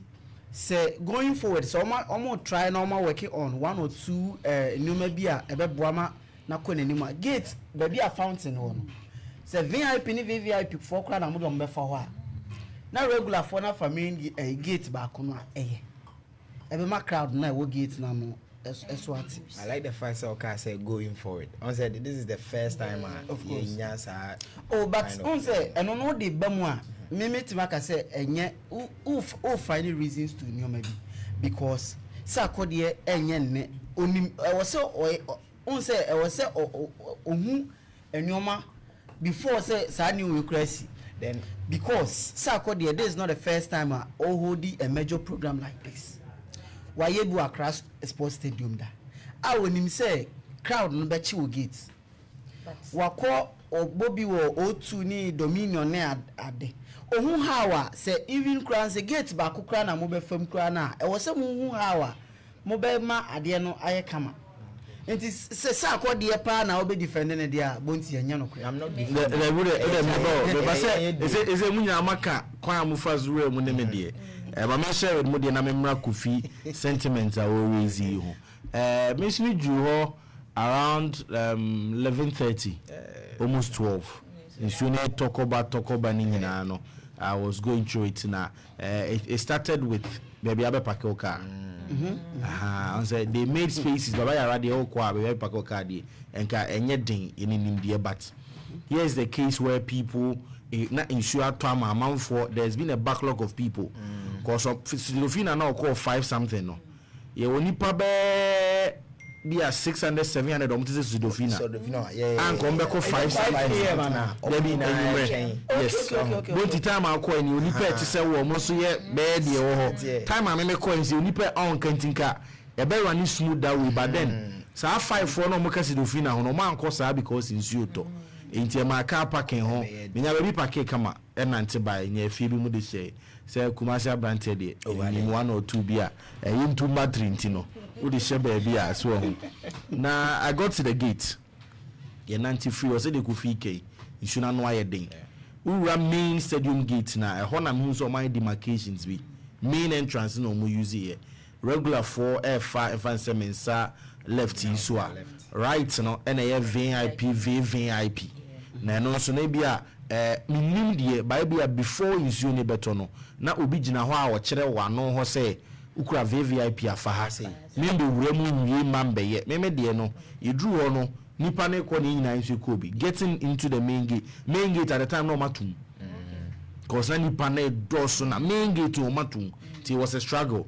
say going forward so omo try na omo working on 1 or 2 numa bia ebeboama na ko nanima gate ba bia fountain ho no say VIP ni VVIP for kra na mo do mbefa ho a na regular for na family gate ba ko no eye ebe ma crowd na wo gate na no eswati.
I like the fact that say going forward. I said this is the first time
of course.
But
on say eno no de bamu a me timaka say enye o find reasons to know maybe because say akode enye ne onim e was on say e was ohu enyoma before say sa new crazy then because say akode this is not the first time o hold a major program like this. Why you do across sports stadium da I wonim say crowd no be chi wo gate wako obobi wo O2 ni Dominion na ade ohun hawa say even crown say gate ba kokra na mo be fam kra na e wo say mo hu hawa mo be ma ade no aye kama enti say akode pa na obe defend ne dia bonti anya no kra I'm not
the me say munya amaka kwan amufa zure mu ne me de mama share mo de na memra kofi sentiment a wo raise ho me shini ju ho around 11:30 almost 12 nsuo ne tokoba ni nyina no I was going through it na it started with baby abe park car I said they made spaces baba ya radio kwa baby park car dey enka enye den eninim de but here is the case where people na ensure to amount for there's been a backlog of people because of Silofina now call 5 something no ye woni pa be 600 700 on this Silofina and come back 5 yes don't time I call ni oni pa ti se wo mo so ye be de wo time I me coins oni pa on kantinka e be run smooth that way but then sa 5 for no mo ka Silofina ho no man call sa because insuo to enti ma car parking ho nya ba bi parking kama e nante ba nya fie bi mu de share say Kumasefie brante de ni 1 or 2 bia yintu matri ntino wo de share ba bia so ho na I got to the gate ye nante free o say de ku free key insuna no aye den ura main stadium gate na ho na me so my demarcations bi main entrance no mo use here regular for F5 mensa left so right no na ye VIP na no so na bia minim de ba bia before issue ne beto no na obi gina ho a wo kire wano ho say ukura VIP afa ha me be wura mu nwie mambe ye me de no yedru ho no nipa ne ko ni nyina nso ko bi getting into the main gate at the time no matum cause nipa na do so na main gate o matum it was a struggle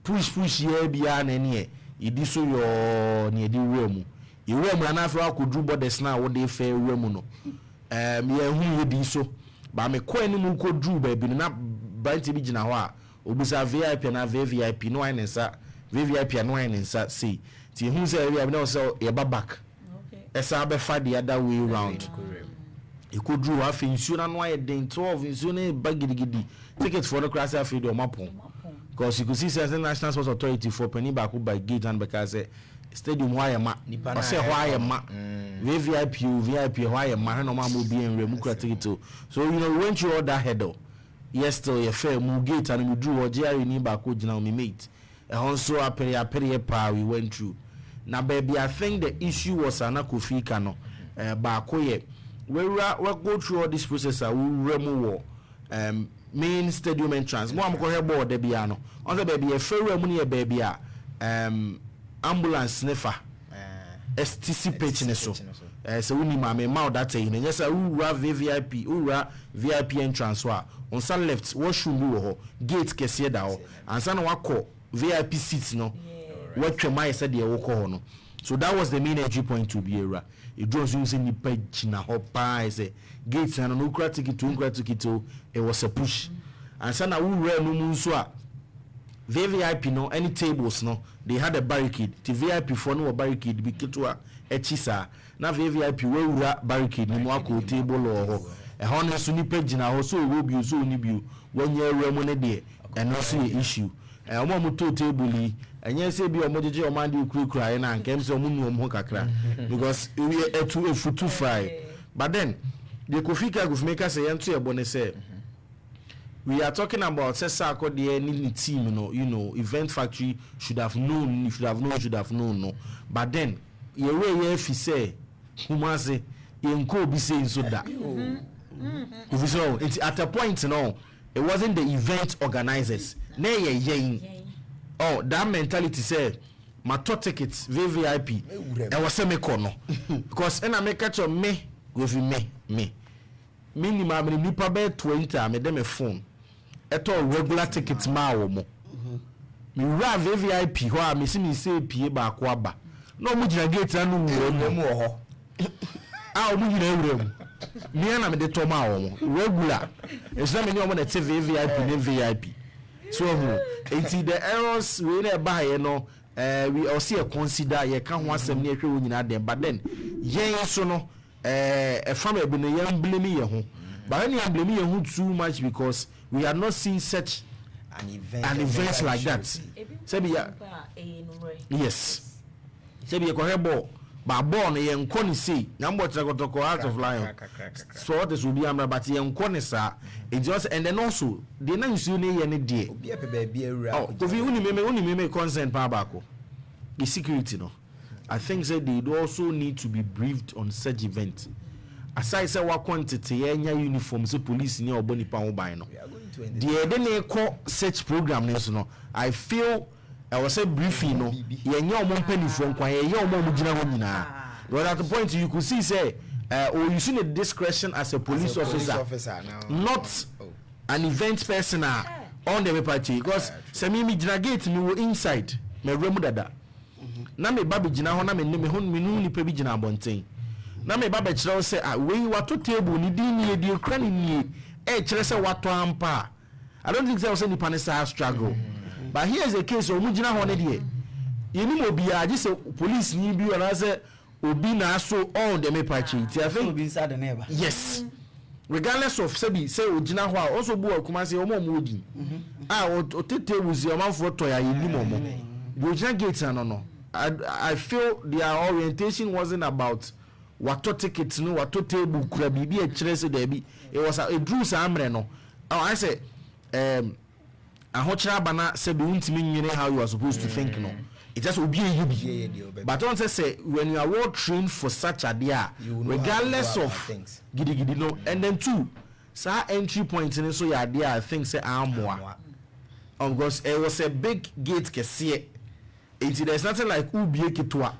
push here bia na ne idi so yo ne di wura mu iwe mu na afro akodru borders na wo de fe wura mu no me hu yedi so ba me ko ani mu ko dru ba bi na banti bi gina ho a obisa VIP na VIP no ane sa VVIP and wine and say ti hu say we no say e ba back esa be fa the other way round e could drew half insu na no aye den 12 insu na ba gidigidi ticket for the class afi do mapon because you could see say National Sports Authority for penny back by gate and because stadium why ma I say why ma VIP why ma no ma mo bi enre mu ticket so you know when you order header yes still your fair mu gate and we drew or Jerry ni back original me mate also apere pa we went through now baby I think the issue was Kofi Kano back we go through all this process we remove main stadium entrance mo am ko hebo de bia no on the baby e fair mu ne baby a ambulance sniffer STC page ne so so we ni ma me ma that say no yes ura VIP entrance wa on some left washroom bi wo ho gate kese da ho ansa na wakọ VIP seats no what my said the woko no so that was the main entry point to be era it draws using the page na hopa say gates and no crack ticket it was a push and so now we were no munso a VIP no any tables no they had a barricade the VIP for no barricade bi ketwa echisa na VIP we wura barricade ni mo akọ table or e ho no so ni page na ho so we bi so ni bi when you remo ne de and also issue omo to table enye se bi omo jeje omo ande kura na nkem se omo nu omo kakra because we etu efutu fry but then the kofika gofmaker say ento e bone say we are talking about Sesako the any team event factory should have known no but then ye way if say Kumase yenko bi say so that if so it's at a point it wasn't the event organizers oh that mentality said my top tickets VVIP I was semi corner because and I make catch on me with me minimum nipa be 20 I made them a phone at all regular tickets ma wo mo me ra VVIP ho a me si me say pie ba ko aba no mu gina gate anu mu ho a mu gina ewure mu me na me de to ma wo mo regular it's not me no mo na te VVIP ne VIP so enti the errors we na ba here no we also consider ye kan ho asem ne ehwe wo nyina dem but then yen so no from ebu ne yen blame ye ho but when you blame ye ho too much because we are not seeing such an event like that sebi ya yes sebi ko hebo ba ball no yen ko ni say na mbo trakotoko out of lion so what is will be amra but yen ko ni sa it just and then also they na use ne yen de
obi e pe ba bia ewura
oh ko fi uni me consent pa ba ko the security no I think that they also need to be briefed on such event aside say wa quantity enya uniform so police ni oboni pa ho ban no the dey call search program ne so no I feel I was a briefing no yenya omo mpanifo nkwan yenya omo gina ho nyina but at the point you could see say or you see the discretion as a police officer not an event person on the paper because say me gina gate me inside me remu dada na me ba be gina ho na me nu ni pa bi gina abonten na me ba be kire say we wato table ni din ni di kra ni kire say wato ampa I don't think say ni panisa struggle but here is a case o mu gina ho ne de yeni mo bia ji say police ni bi or say obi na so on the paper ti I think
obi inside the neighbor
yes regardless of say o gina ho also bu akuma say o mo odi o table zi o manfo to ya yeni mo mo the original gate no I feel their orientation wasn't about what tickets no what table kura bibi e kire se da bi it was a drew samre no I say ahochira bana say be untimi nyene how you are supposed to think no it just will be a you but don't say when you are well trained for such a dia regardless of gidi no and then two sa entry point in so ya dia I think say amoa because it was a big gate kese there's nothing like ubie kitwa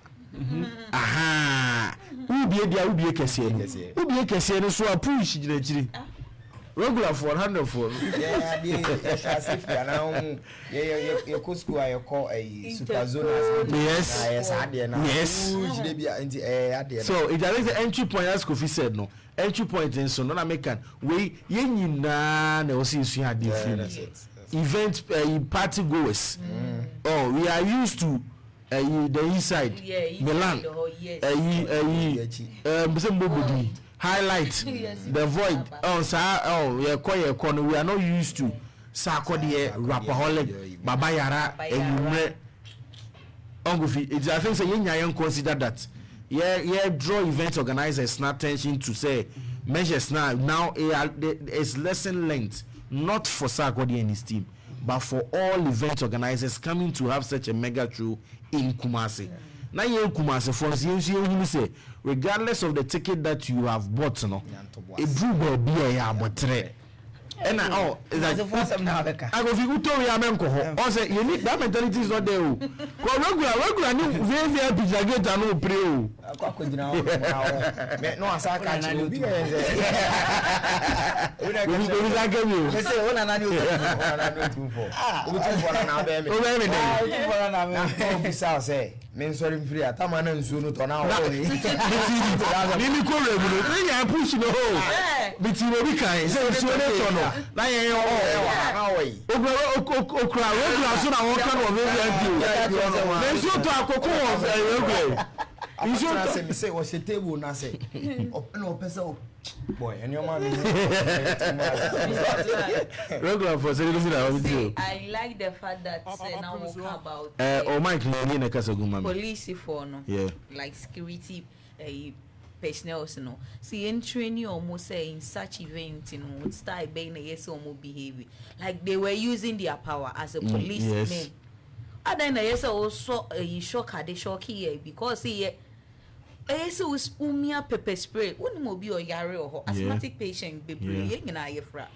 aha ubie kese no so a push gina regular for 100 for
yeah Kumasefie now you go school you call a super zone yes
so it is the entry point as Kofi said no entry point in so no American we ye nyina na o si su ade free event party goers. Oh, we are used to the inside. Milan. Highlight the void. Oh, sir. Oh, we are quiet corner. We are not used to Sakodi rapaholic, Baba Yara, and it's I think you consider that. Yeah, draw event organizers not attention to say measures now it's lesson length, not for Sakodi and his team, but for all event organizers coming to have such a mega show in Kumasi. Now you Kumasi for say regardless of the ticket that you have bought, no, it will be a but and now that's the first time I go figure to we amen ko ho o say you need that mentality is not there o ko regular ni very bijagate and no pray o
akwa me no asaka chi obi we say ona na ni o tu for na be me na me obi say say me sorry free atama na nsuo no to na o ni mi ko regular ni ya push no ho biti obi kan say nsuo no to no na yen o okra so na won kan o very nsuo to akoko o regular nsuo to say o se table na say open o pesa o boy and your man
regular for say
I like the fact that now we talk about
oh Mike ni na kasa guma
police for no like security personnel, you know. See, in training almost say in such events, you know, start being a yes or more behavior. Like they were using their power as a policeman.
Yes.
And then yes also a shock had a shock here because he yes was umia pepper spray. One mobile or yare or asthmatic patient be brilliant in Ayefra.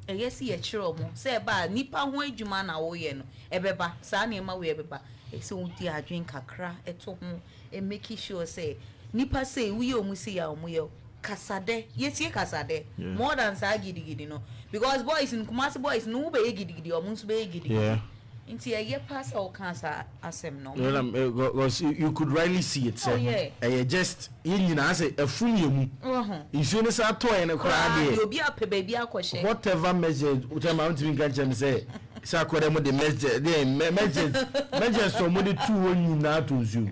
Yes, he a chromo. Say ba nipa one jumana oyen. Ebeba, Sani ma we ebeba. So dear drink a cra at home and making sure say nipa say we o musi ya omuyo kasade yetie kasade more than sa gidi no because boys in Kumasi boys no be gidi o munso be gidi nti ye pass all cancer asem no
you could rightly see it say just nyina say afunye mu isu ne sa to ye ne kra de
obi ape baby akoshe
whatever measure whatever want to can say sa kwere mo the measure so mo de two one nyina to nsu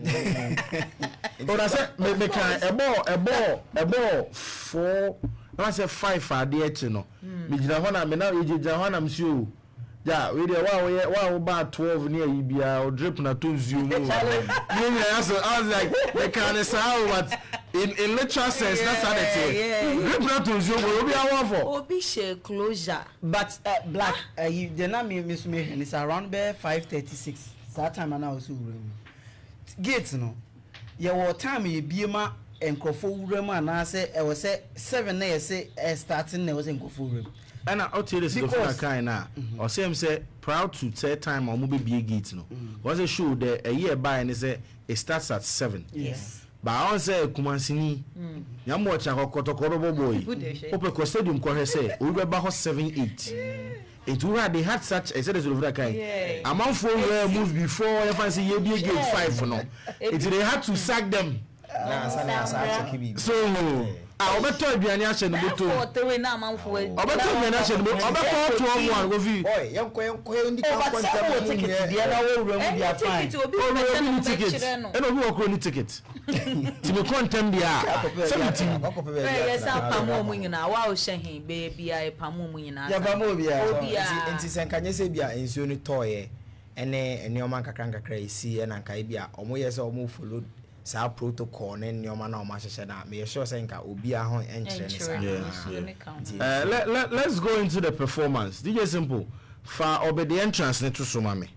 or I said me can a ball 4 I say 5 ade echi no me gina ho na me na e gina ho na msuo ja we dey wa ba 12 near you bia o drip na to nsuo mu I was like they can say what in literal sense that's how it drip na to nsuo go obi awon for
obi share closure
but black you the na me is around be 5:36 that time na also gate no ye wo time ye biema enkrofo wuram ana say e wo say 7 na ye say starting na wo say enkrofo wuram
and I tell this the kind na or say proud to say time or mo be gate no was a show the a year by and say it starts at 7
yes
but I say Kumasini nyam watch akokotokoro boy ope stadium ko say we be ba ho 7-8 it would they had such I said as over kind among 4 move before you fancy ye be gate 5 no it they had to sack them so obeto aduane ahye no boto
for na amanfo
obeto aduane ahye no obeto to one go fi
oy yenko ndi kan kwanta
ticket dia na wo wura mu dia fine
obi ticket and obi wo ni ticket ti me kontem dia 17
yes apamo mu nyina wa o hye baby ai pamo mu nyina
ya pamo bia
enti senkanye se bia ensuo ni toye ene o man kakra isi na nkai bia omo yese omo follow sa protocol ne nyoma na o ma hye na me sure say nka obi a ho enkire
let's go into the performance DJ Simple for obedi entrance ne to so ma me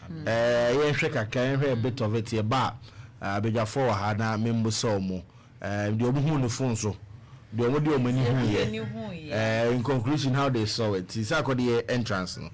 ye hwe kakra hwe a bit of it here ba beja for ha na membo so mo de obu no phone so de omo de omani hu ye in conclusion how they saw it is akodi entrance no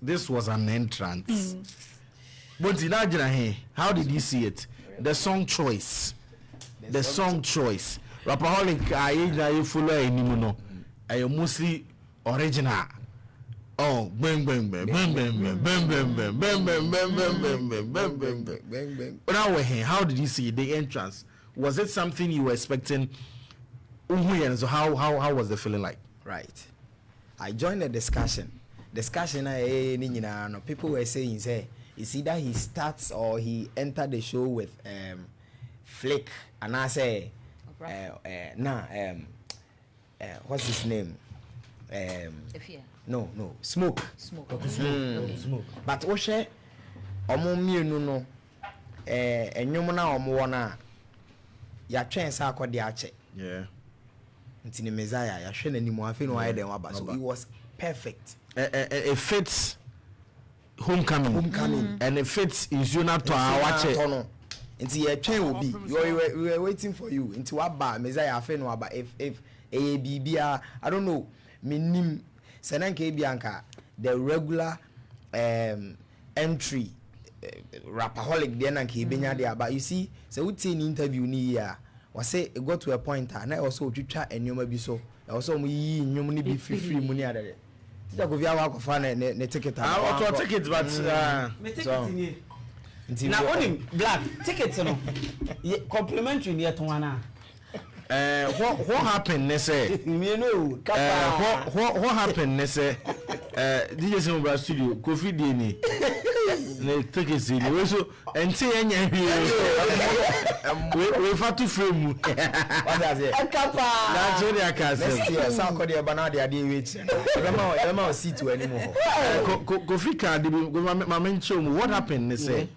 This was an entrance. But how did you see it? The song choice. The song choice. Rapaholic, I follow anymore. I mostly original. Oh, bang bang bang bang bang bang bang bang bang bang bang bang bang bang bang bang. Now, how did you see the entrance? Was it something you were expecting? So how was the feeling like?
Right. I joined the discussion. People were saying, say, it's either he starts or he entered the show with Flick, and I say, what's his name? No, Smoke.
Smoke.
But Oshe, no, and you na ya chance akọ de ache.
Yeah.
Ntini Messiah ya hwe nanimu afi no why dem waba. So it was perfect.
It fits homecoming. And it fits Izuna to our watch.
Nti ye twen obi. We were waiting for you. Nti waba Messiah afi no waba if bibia I don't know. Minim senanke bianka the regular entry rapaholic there na ke benya there, but you see so we see an interview ni here was say it got to a point and I also twitwa enwoma bi so also mo yi nwom ni bi free mu ni adade tija ko via wa ko fa ne ticket
auto ticket but
me ticket ni na onim black ticket no complimentary ni eton ana
what happened ne say
me no kapa
what happened ne say DJ Simba studio Kofi dey ni ne ticket si we so enti enya we fatu frame
what does it
kapa
na jori akase
next year sa ko dey bana dey ade wait ema seat to anymore
Kofi card my mention what happened ne say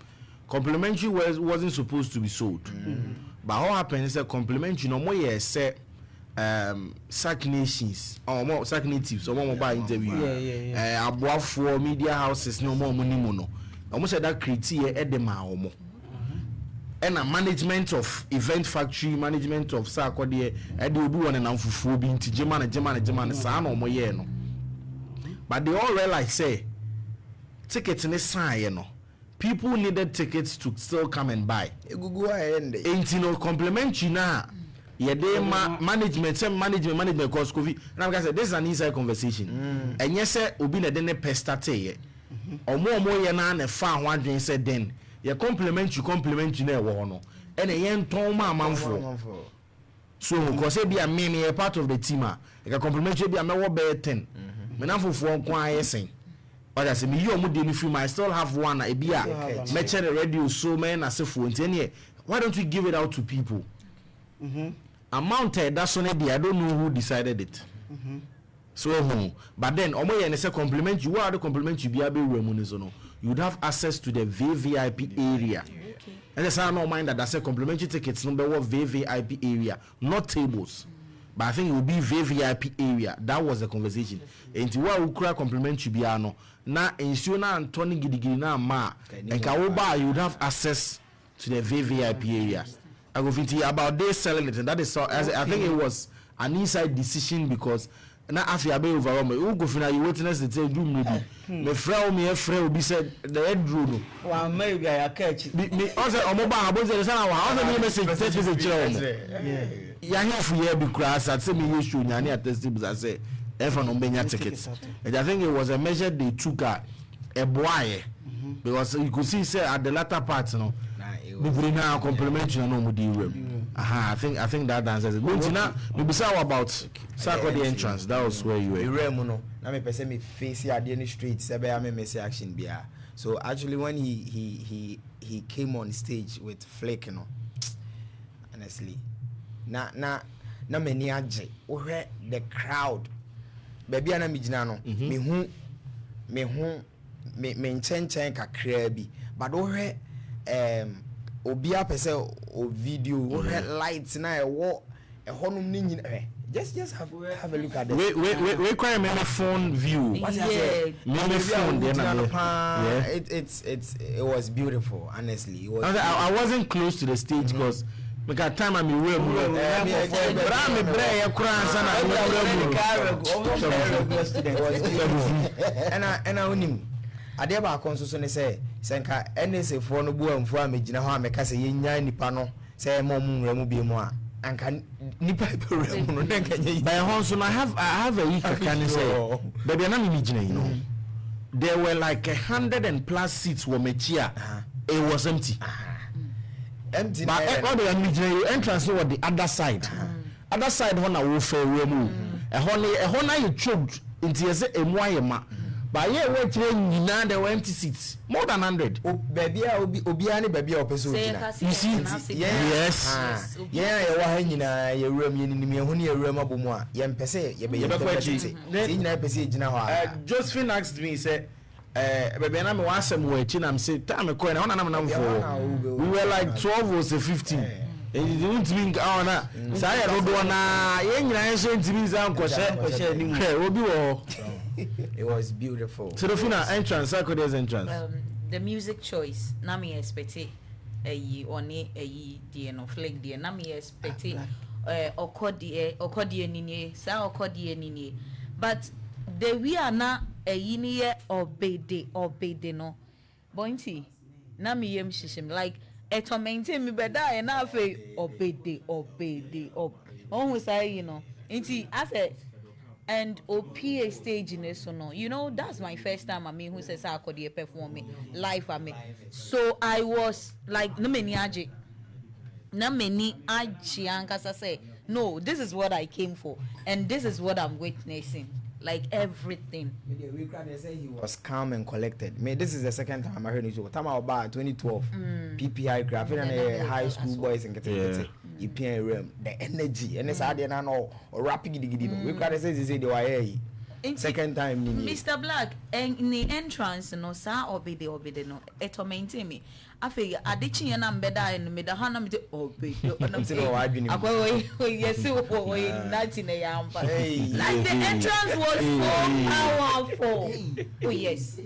complimentary wasn't supposed to be sold. But what happened is a complimentary no more say Sac Nations or more Sac Natives or more by interview. Above for media houses no more money mono. Almost said that criteria edema or more. And a management of event factory, management of Sarkodie, and they will do one and for being to German, San or Moyeno. But they all realize say tickets in a sign, you know. People needed tickets to still come and buy. Ain't no complimentary now. Yeah, they management because COVID. Now, guys, this is an inside conversation. And yes, sir, Obi na dene pestate. Or more ye na ne fa one drink said then. Yeah, complimentary na no. And a yen ton manfo. So, because be a me a part of the team. A complimentary be a me be 10. Me na for kwa saying. But I say me you omo dey me film I still have one e bia meche the radio so man as phone ntie why don't we give it out to people amount that's on it I don't know who decided it so but then omo ye say compliment you are the compliment you bia be room so no you would have access to the VVIP area and that's how no mind that say complimentary tickets number what VVIP area not tables. But I think it will be VVIP area. That was the conversation. And to what we cry complimentary biano. Na ensure and Tony Gidigidi na ma. And Kawoba, you would have access to the VVIP area. I go think about they selling it, and that is so. I think it was an inside decision because na after abe overall me who go fina you witness the do maybe me friend me friend be said the head road
wa maybe I catch
me also omoba aboze say na wa also me message text message ya here for here be class at say me issue nyane at test I say if no benya tickets and I think it was a measure they took a boy because you could see say at the latter part you know we bring now complimentary no mo dey room I think that answers it. But now maybe say about Sarkodie entrance. That was where you were.
The room no. Na me person me face here the street. Say be me messy action bia. So actually when he came on stage with Flick, you know. Honestly, na many aje. We heard the crowd baby ana me gina no me nchen kakra bi but wo hwe obi apese o video wo hwe lights na wo ehonum ni nyina just have a look at it.
We quite a phone view. Phone.
It was beautiful, honestly. It was
I wasn't close to the stage because because time I'm in room. But I'm a brave
and I own ade ba kon so ne say senka NSA for no bu amfu amegina ho ameka say yenya nipa no say mo mu mu bi mu a anka nipa be no denka nye
by honso I have a week can say baby na me gina you know there were like 100+ seats were mechia it was empty
empty
but all the me entrance was the other side when I wo fair room e na you choked into say emu ayema. But yeah, we train now the empty seats more than 100.
Baby, obi ani baby opeso gina.
You see? Yes.
Yeah, you wa hanyina your room you ni me huni your room abomu a ye mpese ye be ye nyina pese gina ho.
Josephine asked me say baby na me wan asem wo achi na me say time ko na na for. We were like 12 or 15. You don't think na say rodo na ye nyina so ntimi za nkoshe ni mu. Obi wo.
It was beautiful.
So the entrance, Saturday entrance.
The music choice. Na me expect one die no flag die. Na me expect okodi nini sa okodi nini. But the we are na ni obede no. Bointi. Na me yem shishim like eto maintain me beda e na afi obede. Who say you know. Inti I said and OPA stage in this no, you know that's my first time I mean who says I could performing live I mean. So I was like na many aji ankasa say no, this is what I came for and this is what I'm witnessing, like everything.
We can say he was calm and collected. This is the second time I heard it. Time about 2012 PPI graphic and high school boys and getting room the energy and it's hard na no or rapping gidi we can say they were second time
Mr. Black and in the entrance no sa obede no eto maintain me afi adichi na mbeda en me da hana me obede yes we nothing na yamba like the entrance was so powerful. Oh yes.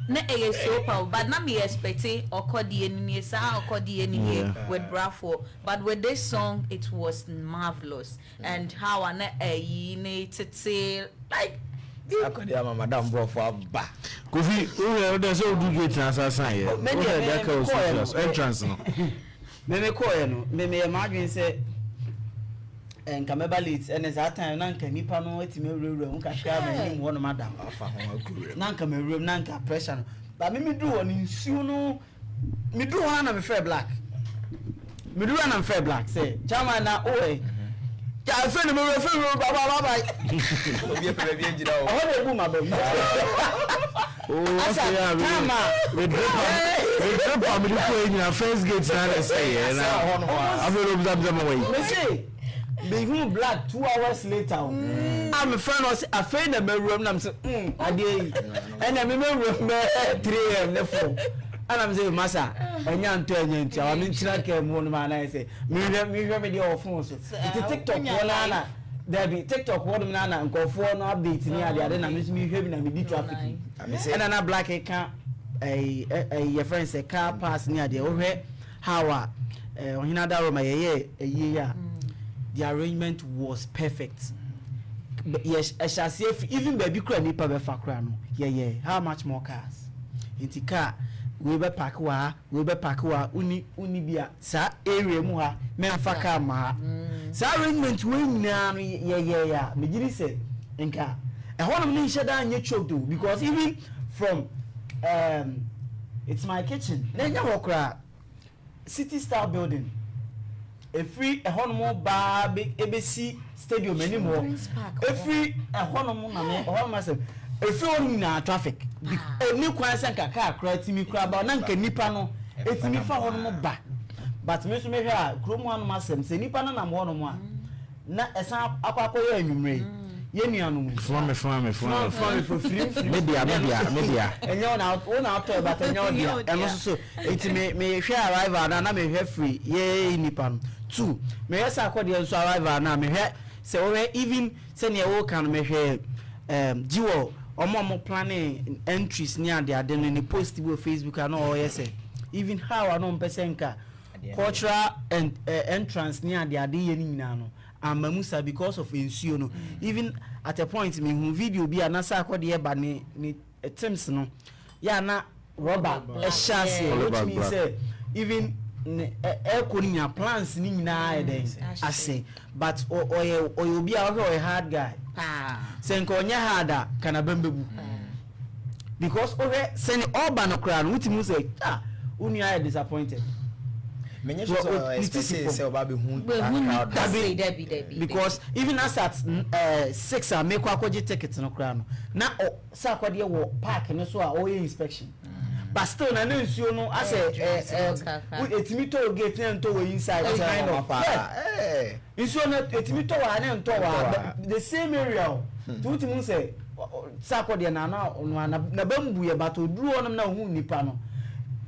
Na so powerful, but na me expecting okodi enini sa okodi enini with Bravo, but with this song it was marvelous and how na tete like
akodi ama madam bro for ba
Kofi o dey so do gate na assassin here me dey entrance no
me call no me imagine say en kameba late and as that time na nka nipa no etime wurewure nka hwa ma nim wo no madam
afa ho akure
na nka mewurem na nka pressure no ba me do won nsuo no me do ha na me fair black say chama na oe ja fe no me fe bye
obi e njira o
o de bu ma ba
oh yeah we drop am the point in first gate na say na abelo way
me say be who black 2 hours later I'm a friend was a friend in my room and I'm saying and I'm in my room 3 a.m. and I'm saying massa and yan to I'm in Chilake one man I say me the phone so it's TikTok one there be TikTok one nana and go for no update near the other and me having a mid traffic and another black can your friend say car pass near the over how when another room a year the arrangement was perfect. Yes, I shall say even baby cry nipa be fakra no. Yeah. How much more cars? Inti car we be park wa uni bia sa area mu ha me faka ma. Sa arrangement we nyina no yeah. Me giri say nka e honum ni sheda anye chodo because even from it's my kitchen. Nenya wokra city style building. A free a honomo bar big ABC stadium anymore. A free a honomo or myself. A free na traffic. A new quansanka car cry to me crab or nanka nipano. It's me for honomo bar. But Miss Mehra, Crum one masem, say nipana and one on one. Not a sound up your enumerate. Yenuanu.
From me.
For free.
Media.
And you're now out but and also it may share arrival and I may have free. Yay, Nipan. 2. May I say, so arrival now may have say, even send your work and may have Jewel or more planning entries near the then in the post Facebook and all, yes, even how I know Pesenka cultural and entrance near the idea nano. And Mamusa because of Opemsuo no even at a point me who video be anasa akode ba ni Thames no ya na rubber a chassis which means even nya plans ni nyina eden ase but o be a hard guy say nko nya harder kana bambebu because say urban no kra no wutimu say unu are disappointed.
Because
even as at 6 I make kwaje tickets no crown na sa kwade wo park no so a inspection but still na nsuo no as etimi to gate na to inside kind of nsuo no etimi to wa na to wa the same area to utimu say sa kwade na bambu ye but oduru onam na hu nipa no.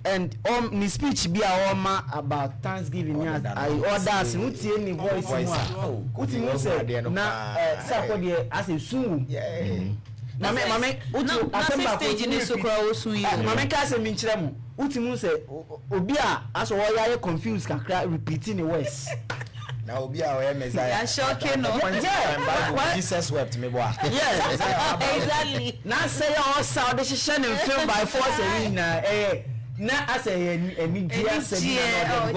And ni speech be about Thanksgiving I orders uti any voice uti mo say na sakode as a soon na me uti asemba
stage ni so kra wo sun yi
mama ka say mi nkire mo uti mo say obi a aso wo ya confused kakra repeating the words
now obi a we messiah
ya shocking no
Jesus wept me boy
yes
exactly
na say all sound the share film by force na na asa emi dia sabi na no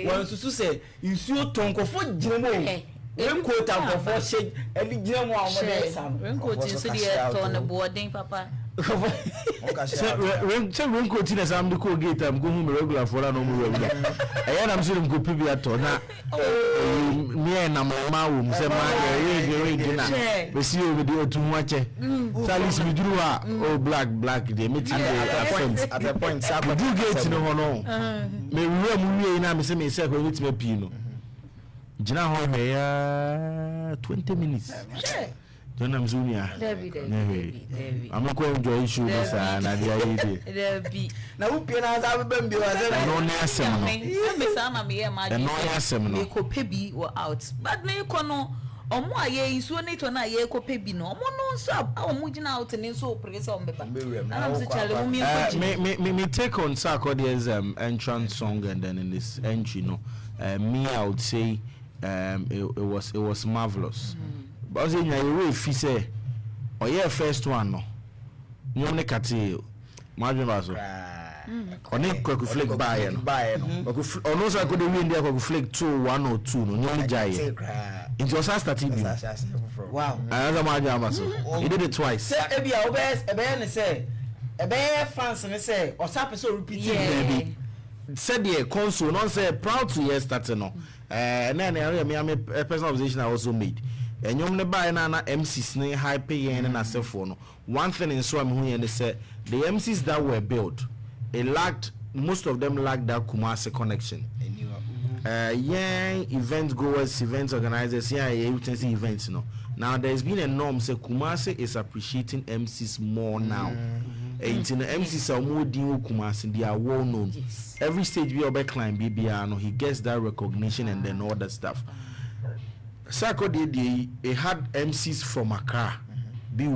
wan susu say nsuo tonkofo giremo renko tankofo she emi giremo a mo dey sam
renko tin so dey ton boarding papa
renko tin sam de ko gate am go hu regular for na no mo regular na am sure go pibi ato na me na mama wo se ma ye na we see over the otu nwache salis mi duru a black dey meeting
at the point
do gate no no me we mu wie na me se ko meet me pi no gina ho me ya 20 minutes Jona mzunia. David. I'm going to enjoy issue this and the idea.
Na upie na za bembi wa ze.
No na asem no.
Me sa na me ye ma
no asem no.
Me ko pebi wo out. But me ko no omo aye nsuo ne to na ye ko pebi no. Omo no nso a omo gina out ne nso prese o mbeba. Na am se chale mo mi ko
me take on Sarkodie's entrance song and then in this entry no. Me I would say it was marvelous. But you know, if you say, oh yeah, first one no, you only cut it. Imagine baso. Oni kwa kuflake buy no. Ono so could win there kwa kuflake 2 1 or 2 no. You only jai. It was starting.
Wow.
Another imagine baso. He did it twice.
Say ebi a obey ne say. Ebe fans ne say o sa person repeat
baby. Said the console non say proud to year starting no. And then me a personal observation I also made. And you buy na MCs ne high pay and na self no. One thing in so I'm who they said the MCs that were built, it lacked, most of them lacked that Kumasi connection. Event goers, event organizers, agency events no. Now there's been a norm say Kumasi is appreciating MCs more now. And in the MCs are more deal Kumasi, they are well known. Yes. Every stage we are climb BBR, he gets that recognition and then all that stuff. Sarkodie, they had MCs from Accra. They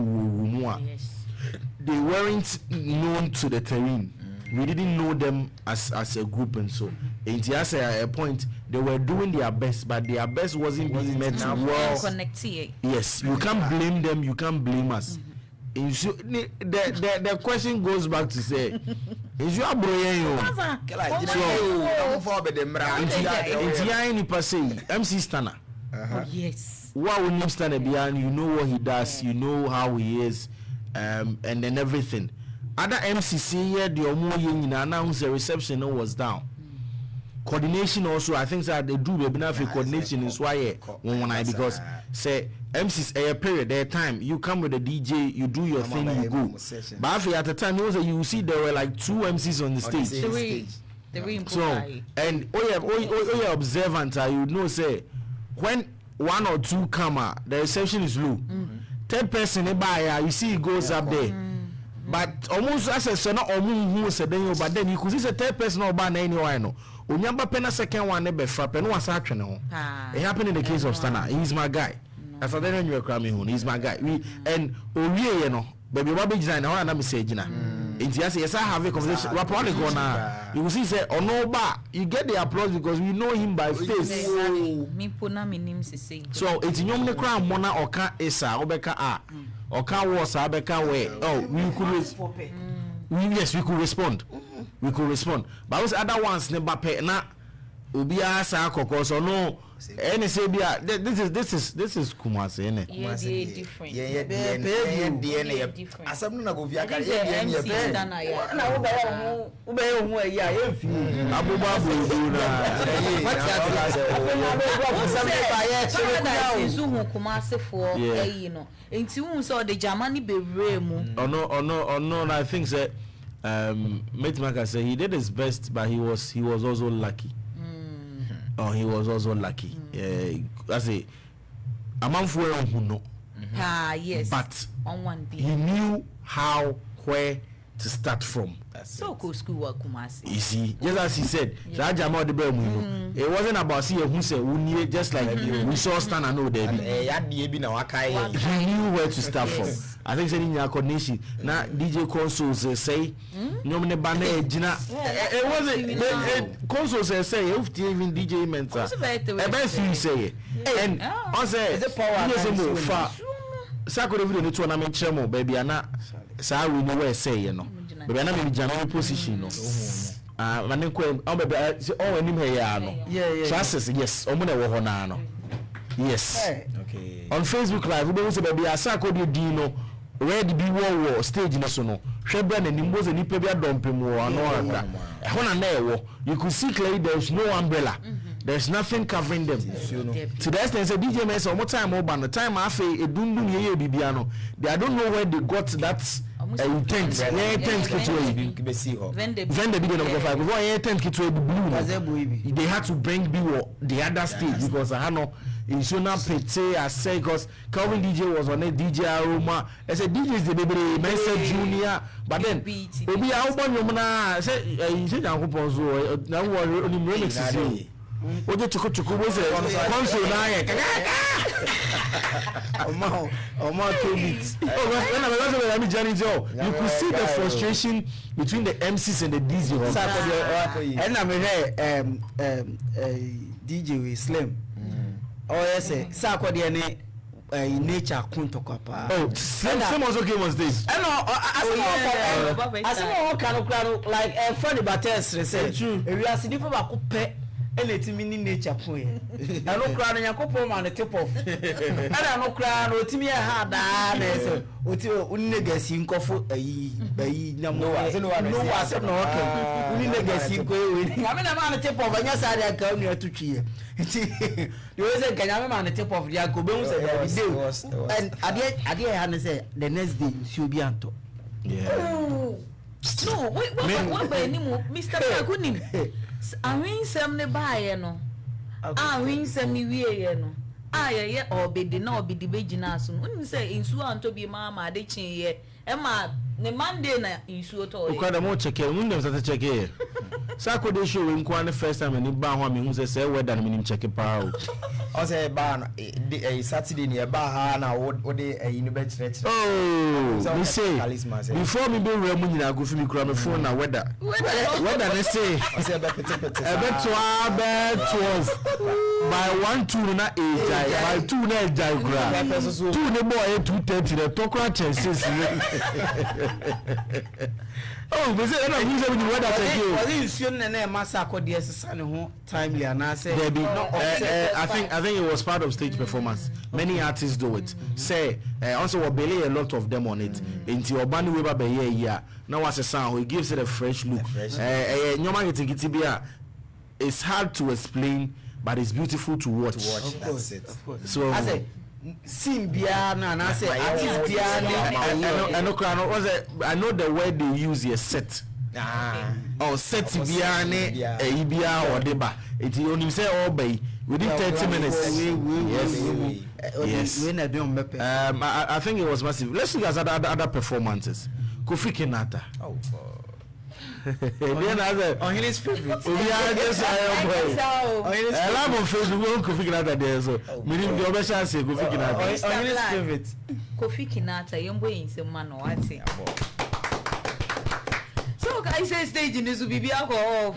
weren't known to the terrain. We didn't know them as a group, and so at a point they were doing their best, but their best wasn't being met well. Yes, you can't blame them. You can't blame us. The question goes back to say, is you a MC Stana?
Yes.
What would Nim stand behind? You know what he does, you know how he is, and then everything. Other MCC here, the Omo Yin announced the reception was down. Coordination also, I think that they do webinar for coordination is why one I because say MCs a period their time you come with the DJ, you do your thing, you go. But at the time you see there were like 2 MCs on the stage. So and oh observant, you know say when 1 or 2 come, the reception is low. third person you see it goes up there. But almost as a son or who said then, but then you could see a third person or ban anywhere. No, Unyamba Pena second one never frap and was action. It happened in the case of Stana. He's my guy. As I then you're cramming, he's my guy. And you know, baby, what big design? I am saying, yes, I have a conversation. We're probably gonna. You will see, say, oh no, but you get the applause because we know him by face. So it's in your crown, Mona or Ka Esa, Obeka A, or Ka was Abeka way. Oh, we could. Yes, we could respond. We could respond. But those other ones never pay na Ubia Sako so no any say this is Kumase ene.
Yeah, they different.
Yeah, DNA. Asam na go via ka
DNA.
Na ube hu ya efi.
Abuba bu
na. Kumasefo you know. Enti hu so the Germany be mu.
Oh no, I think that Mate Maka said he did his best, but he was also lucky. Oh, he was also lucky. I say, a man for who know.
Yes.
But
on one
he knew how, where to start from.
So cool school Kumasi.
You see, just as he said, it wasn't about seeing who said we just like we saw Stan and know Debbie. He knew where to start from. I think saying in your coordination now DJ consoles say no many banner Gina. It wasn't consoles say even DJ mentor. Best you say and I say is it power far Sako video ni tournament chemo baby ana sa we know where say you know. Baby ana me January position no. Mane ko baby all enim here ya no. Yeah. Chances yes. Omo na wo ho na no. Yes. Okay. On Facebook live we say baby Sako di no where the be war stage no so no. Hwebra na nimbo ze nipa bi adompem wo ano aka. Ho na na ewo. You could see clearly there's no umbrella. There's nothing covering them. To the extent say DJ Mess one time over no time afa edundun ye bibiano. I don't know where they got that tent. Yeah, tent kitwe. Vende bi no go five. Before yeah tent kitwe blue. They had to bring the other stage because I know in Sona Pete I say because Calvin DJ was on a DJ Aroma. I said DJ is the baby Mensa Junior, but then obi a obo nyom na say you say Yankopon so na wo oni remix is oje chukuchuku we say console na ye Oma 2 beats. When I was Johnny Joe, you could see the frustration between the MCs and the DJ.
And I'm DJ with Slim. Oh yes, Sako de nature kuntoko pa.
Oh, Slim also came on stage.
I saw kind like Freddie Batters said. We are seeing people who pay. Anything in nature point. I don't cry and Yakopo on the tip of. I don't cry, no Timmy had that. Unlegacy in Kofu, no, I said no, Unlegacy going. I mean, I'm on the tip of a side I come here to cheer. You was a Kanyama on the tip of Yakobos and I did say the next day, Subianto.
Yeah.
No, what by any more, Mr. Pakunim. I win some ne buy no. I win some ni we no. Yeah, or be the no be the begina soon. When you say in Suan to be mamma, they chin ye. Emma, the Monday na in Suoto.
You quite a more check here. Windows at the check here. Sako de show in Kwan the first time and in Bahami who say whether I mean check it out.
I say ban a Saturday near Bahana or the university.
Oh, we say before me be remunerated, I go for me cram phone now whether they say I bet 12 by 1 2 na by 2 na diagram 2 ne boy 230 the talk chances. Oh, we say no we say we whether again.
Was it soon and Masako de San who timely and I say
I think it was part of stage performance. Many artists do it. Say also we belay a lot of them on it. Into Obani Weber be here. Now as a sound he gives it a fresh look. It's hard to explain but it's beautiful to watch.
Of course.
So
I say Simbiana and I say
I know the word they use here set. Oh, set biane ibia or deba. It only say all by within 30 minutes. Yes. I think it was massive. Let's look at other performances. Kofi Kinata.
Oh.
On his favorite. We are just I love on Facebook Kofi Kinata there so. Meaning the other chance Kofi Kinata.
On his favorite.
Kofi Kinata yombo in se man o ati. So guys say stage in this will be alcohol.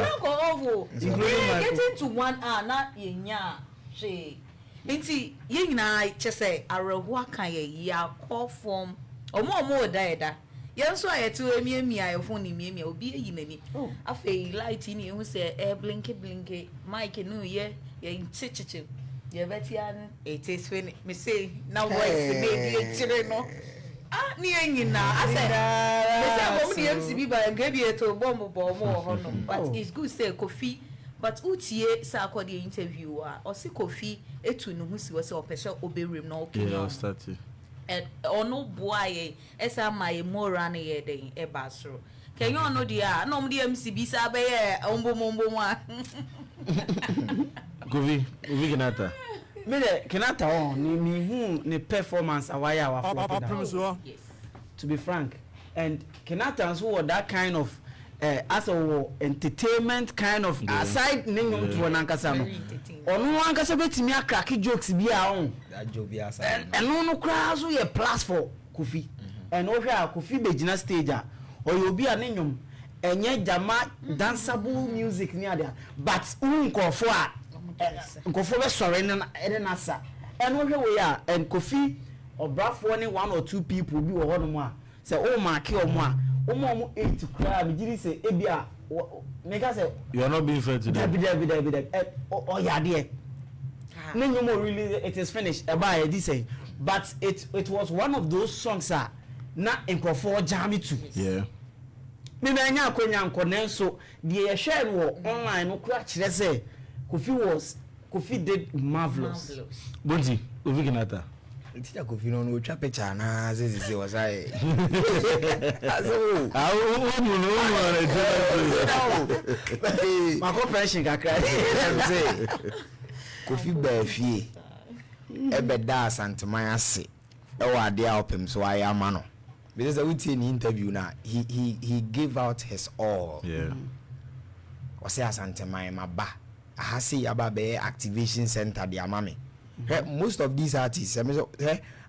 Alcohol. Getting to 1 hour na yenya she. Nti yenya chese arewa kan ye ya call form. Omo da. Yen so ayetu emi ayefo ni emi obi eyi nani. Afei light ni hu say blinky mic no ye chichichi. Ye betian it is when me say now voice me di chire no. Ni enyina ase me say go MCB ba ngebi eto bomb ho no but it's good say Kofi but utie sa akodi interview o si Kofi etu no hu si we say opesha oberem na opinion.
Yeah, started.
ono boaye esa my mora na ye den e basro kenyo ono dia na omde MCB sa be ye ombomombo ma
Govi Kenata
me de Kenata on ni hu ni performance awaya wa
Opemsuo.
yes
to be frank and Kenata who were that kind of as a entertainment kind of aside ninyo to nankasa no onu ankasa betimi akraki jokes bi a on
that joke bi asa
eno no kra so ye plus for Kofi and o hwa Kofi begina stage a oyobi a ninyo enye jama danceable music ni ada but unkofo a nkofo be sore na nasa eno hwe we a and Kofi obrafo ni 1 or 2 people bi wo hono mu a say o mark o mu a omo 8 kra me giri say ebia mega say
you are not being fair to them
David oh yeah there no really it is finished about this say but it was one of those songs na enkofo jam to
yeah
me nya akonya nkone so the share wo online no kra kire say Kofi did marvelous.
Bonzi Kofi Kenata
Tia Kofi no twa picture na zeze was I
My compression kakra
say Kofi ba fie ebe da santeman ase e wa de Opemsuo ayama no because we see in interview na he gave out his all
yeah
was say santeman maba ahase aba be activation center de amame most of these artists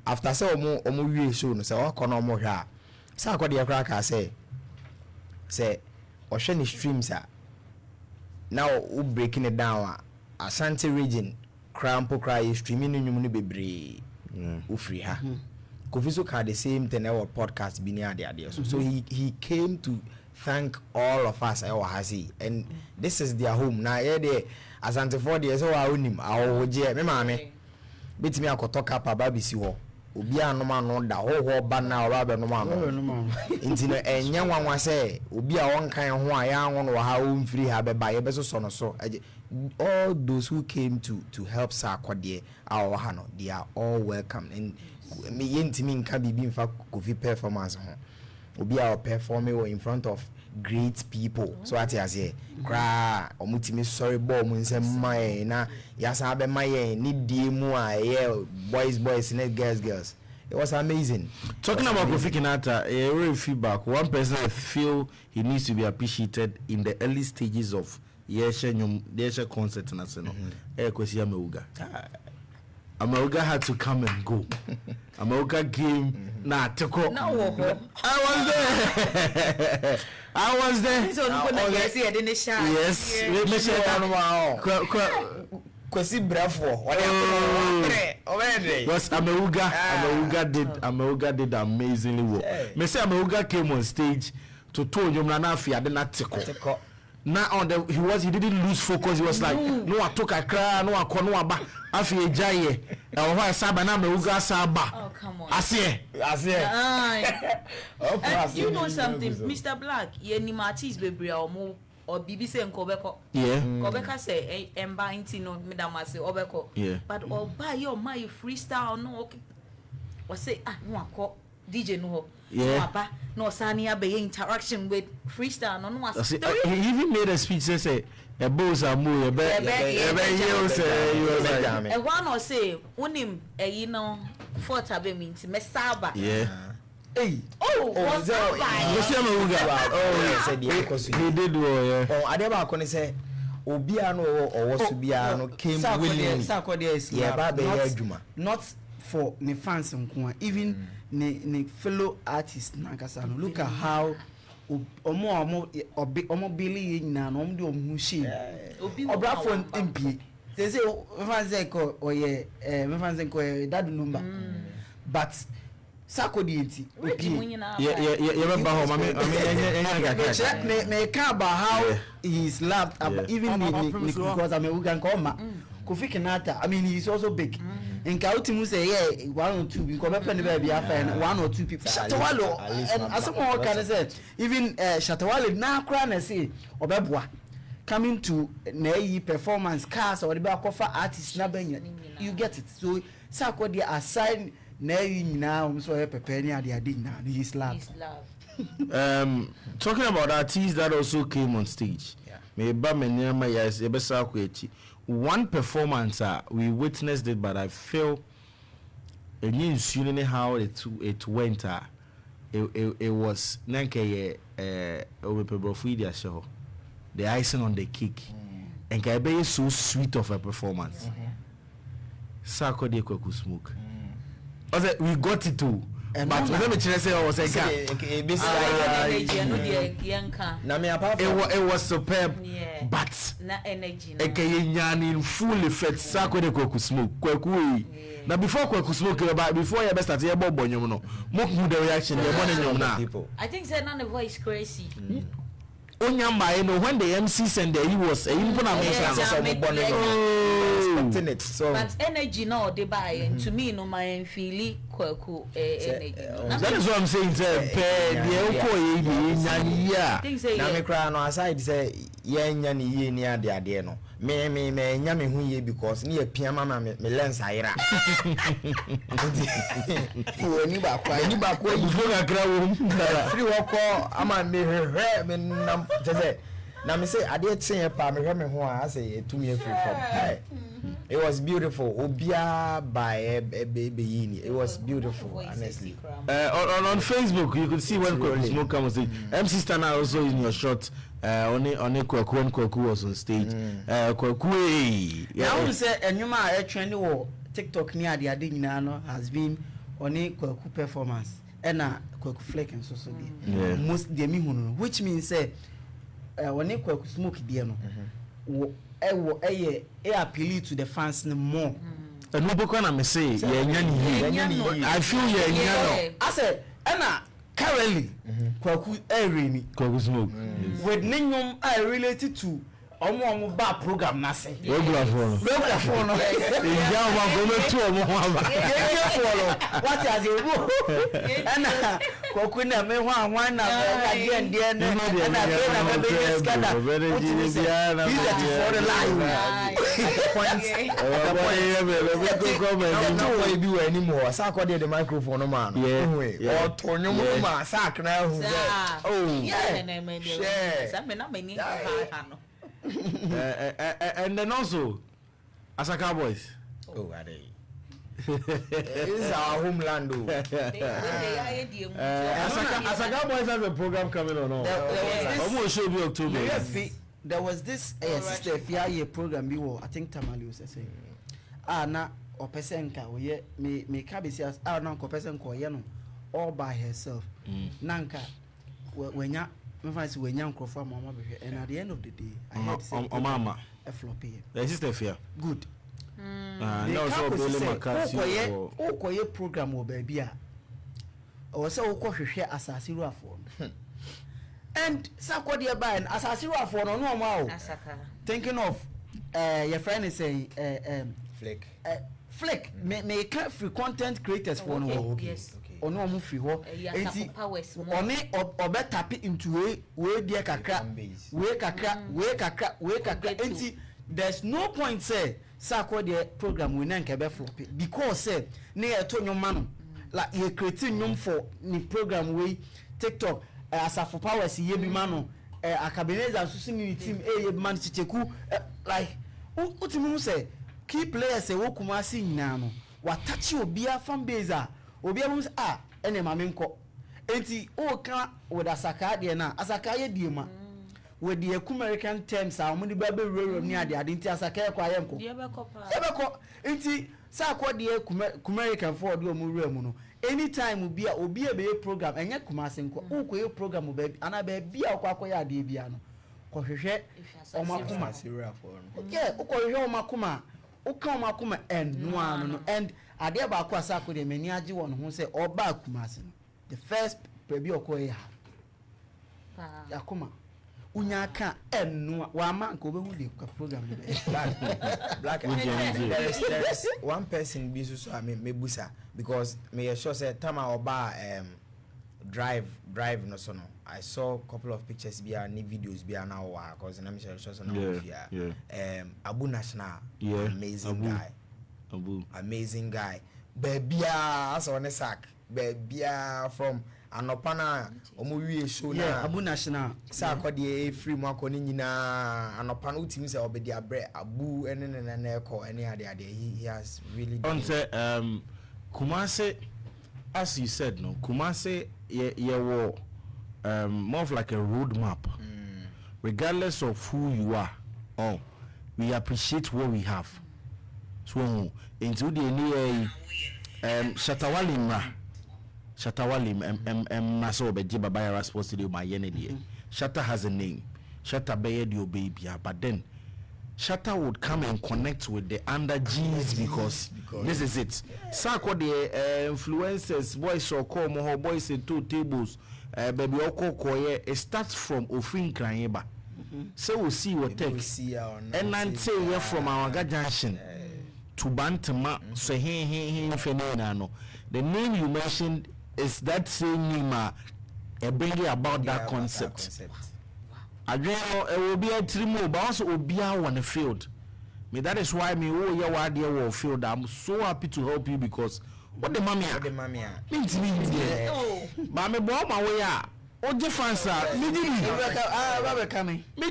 after say omo wie show no say okono omo hwa say akode yakra ka say o hwe ni streams now we breaking it down Ashanti region crampo cry streaming nyum no bebre u free ha Kofi so ka the same thing our podcast bi ni ade so he came to thank all of us hasi and this is their home na there Ashanti for there so wa onim awoje me maame betimi akotoka pa ba bisi ho obi anoma no da hoho ba na oba be no ma no nti no enya nwanwa se obi a wonkan ho a ya anwo no ha o mfiri ha be ba ye be so no so all those who came to help Sarkodie our ha no they are all welcome and me yentimi nka bibi mfa Kofi performance ho obi a performing in front of great people so ati ase kra omutimi sorry ball mu nsem mai na yasa be mai ni die mu a boys and girls it was amazing.
Talking about Kofi Kenata, a real feedback. One person I feel he needs to be appreciated in the early stages of Yesha concert na seno Kwesi Ameuga. Ameuga had to come and go. Ameuga came na teko. I was there.
So yes, Kwesi bravo.
Yes, Ameuga did amazingly well. Me say Ameuga came on stage to tell you na afia de na teko. Now on he didn't lose focus. He was like no I took a cry no I no aba afia jaye. Na ho saba na Ameuga saba.
Oh come on.
Asie.
You know something, Mr. Black, ye ni artist bebre omo or BBC nkobeko.
Yeah.
Kobeka say emba inti no madam say obeko.
Yeah.
But oba your my freestyle no okay. Or say no akọ DJ no
Yeah.
papa no sani abe interaction with freestyle no was
He even made a speech say a boss are more you say
e one or say unim you know fort abe mean ti mesaba
yeah
Hey.
what's up
yes
Said the because
he did well yeah
oh adeba ko ni say obia no owo so bia no came willingly
Sakodia is
yeah ba be adwuma
not for the fans nko even ne fellow artists nankasa no look at how omo believe nyina no omo de omo shi obra for MP they say fans ko oye fans ko dad number but Sakodi enti
yeah ba ho me
can about how he is loved even because I'm a Ugan Koma Kofi Kenata I mean he's also big in Kautimu say yeah 1 or 2 because me baby after 1 or 2 people Shatawalo and as someone can say even Shatawale na kra na say obeboa coming to na performance cars or the back of artists na benya you get it so Sakodi aside na nyina so e pepe ni ade na his love.
Talking about artists that also came on stage me ba menema yes e be sa ko echi one performance we witnessed it but I feel any shooting how it went it was nanke obepebrofidi show the icing on the cake and kai be so sweet of a performance Sako de Kwaku Smoke we got it too but let me say I was it was superb but
na energy
in full effect Sako de Kwaku Smoke Kwaku now before Kwaku Smoke before you start your bobo nyom no mo the reaction the morning nyom na
I think say none the voice crazy
Onyamba you know when the MC sent there he was expecting it so
but energy no dey buy and to me no my feel Kwaku energy
that is what I'm saying say pe the uko nya
na me cry no aside say ye nya ni ye ni ade no me nya me hu ye because ni apia mama me lens ayira ni ba kwa
before I cry wo
free work ama me hwehwe me nam say na me say ade tsen pa me hwe me ho a say etumi free from it was beautiful obia by baby yini it was beautiful honestly
on Facebook you could see when Kwaku Smoke come on stage MC Stana also in your shot on Kwaku was on stage Kwaku
now say enuma a trend wo TikTok ni ade nyina no has been on Kwaku performance and Kwaku Fleck and so be most de mi hunu which means say on Kwaku Smoke de no appeal to the fans more
and no book na me say I feel I
say na currently Kwaku
Kwaku Smoke
with ninyom related to omo ba program na say
regular phone
no
ya wa go me to omo
what as you and Kwaku na me hwan na again there na be skada for the line
point be anymore Sako the microphone no man or tonyo ma sak na hu
and then also Asaka boys
this is our homeland
Asaka boys have a program coming on almost should be October
there was this sister Fia program we were I think Tamale was saying na opesenka we me kabesias na person ko ye no all by herself nanka wenya me fancy wenya nkrofo mama behwe and at the end of the day I had to say
mama
a floppy
the sister Fia
good
no so Billy Makasi
okoye program o baby a o se okohwehwe asase ruafo and Sako dey buy and asase ruafo no no ma o thinking of your friend is saying Flick me can free content creators for no
yes
ono omo free ho enti oni obeta into we dia kakra enti there's no point say Sako the program we na nke be flop because say na e to nyoma no like he creating room for the program we TikTok asafo powers ye bi ma no Akabineza so sing team ye bi man chicheku like utimi say key players e wo Kumasi nyina no watachi obia fan base a obia mo say ene ma me nko enti o ka with Asaka de na Asaka ye die ma with the American terms a mo di ba be roro ni ade enti Asaka e kwa ye nko ebeko enti sa kwa de American for de o mo rura mu no anytime obia be program enye Kumasi nko o ko ye program be ana be bia kwa akoya ade bia no ko hwehwe o makoma
serious for no
okay o ko hwehwe o makoma o ka o makoma no anu no and ade ba akwa sa ko de mani age won ho se oba Kumasi no the first baby okoye ha yakoma unya ka no wa ma nko be hu de program
black there is one person be so I mean mebusa because me sure say time oba drive no so no I saw a couple of pictures be and videos be now cause na me sure so now Abu National amazing guy baby as on a sack baby from anopana omowie show na
Abu National
sa akode free mu akoni nyina anopana utimi say obedi abre Abu enenene ko ene ade he has really
on say Kumasi, as you said, no, Kumasi, wo more of like a roadmap. Regardless of who you are, we appreciate what we have. So, into the new Shatawalim, Maso Bejiba Bayara supposed to do my yenedy. Shatta has a name. Shatta Bayed your baby, but then Shatta would come and connect with the under G's because this is it. Sako the influencers, boys or call more boys in 2 tables, baby oko koye. It starts from Ofin Kranyeba. So we'll see what takes. And then say we're from our junction to Bantama. So he no. The name you mentioned is that same name. Bringing about that concept. I will be a trimo, but also will be on the field. Me that is why me your field. I'm so happy to help you because what the mommy means me. But me born my way out. What difference are me coming? Me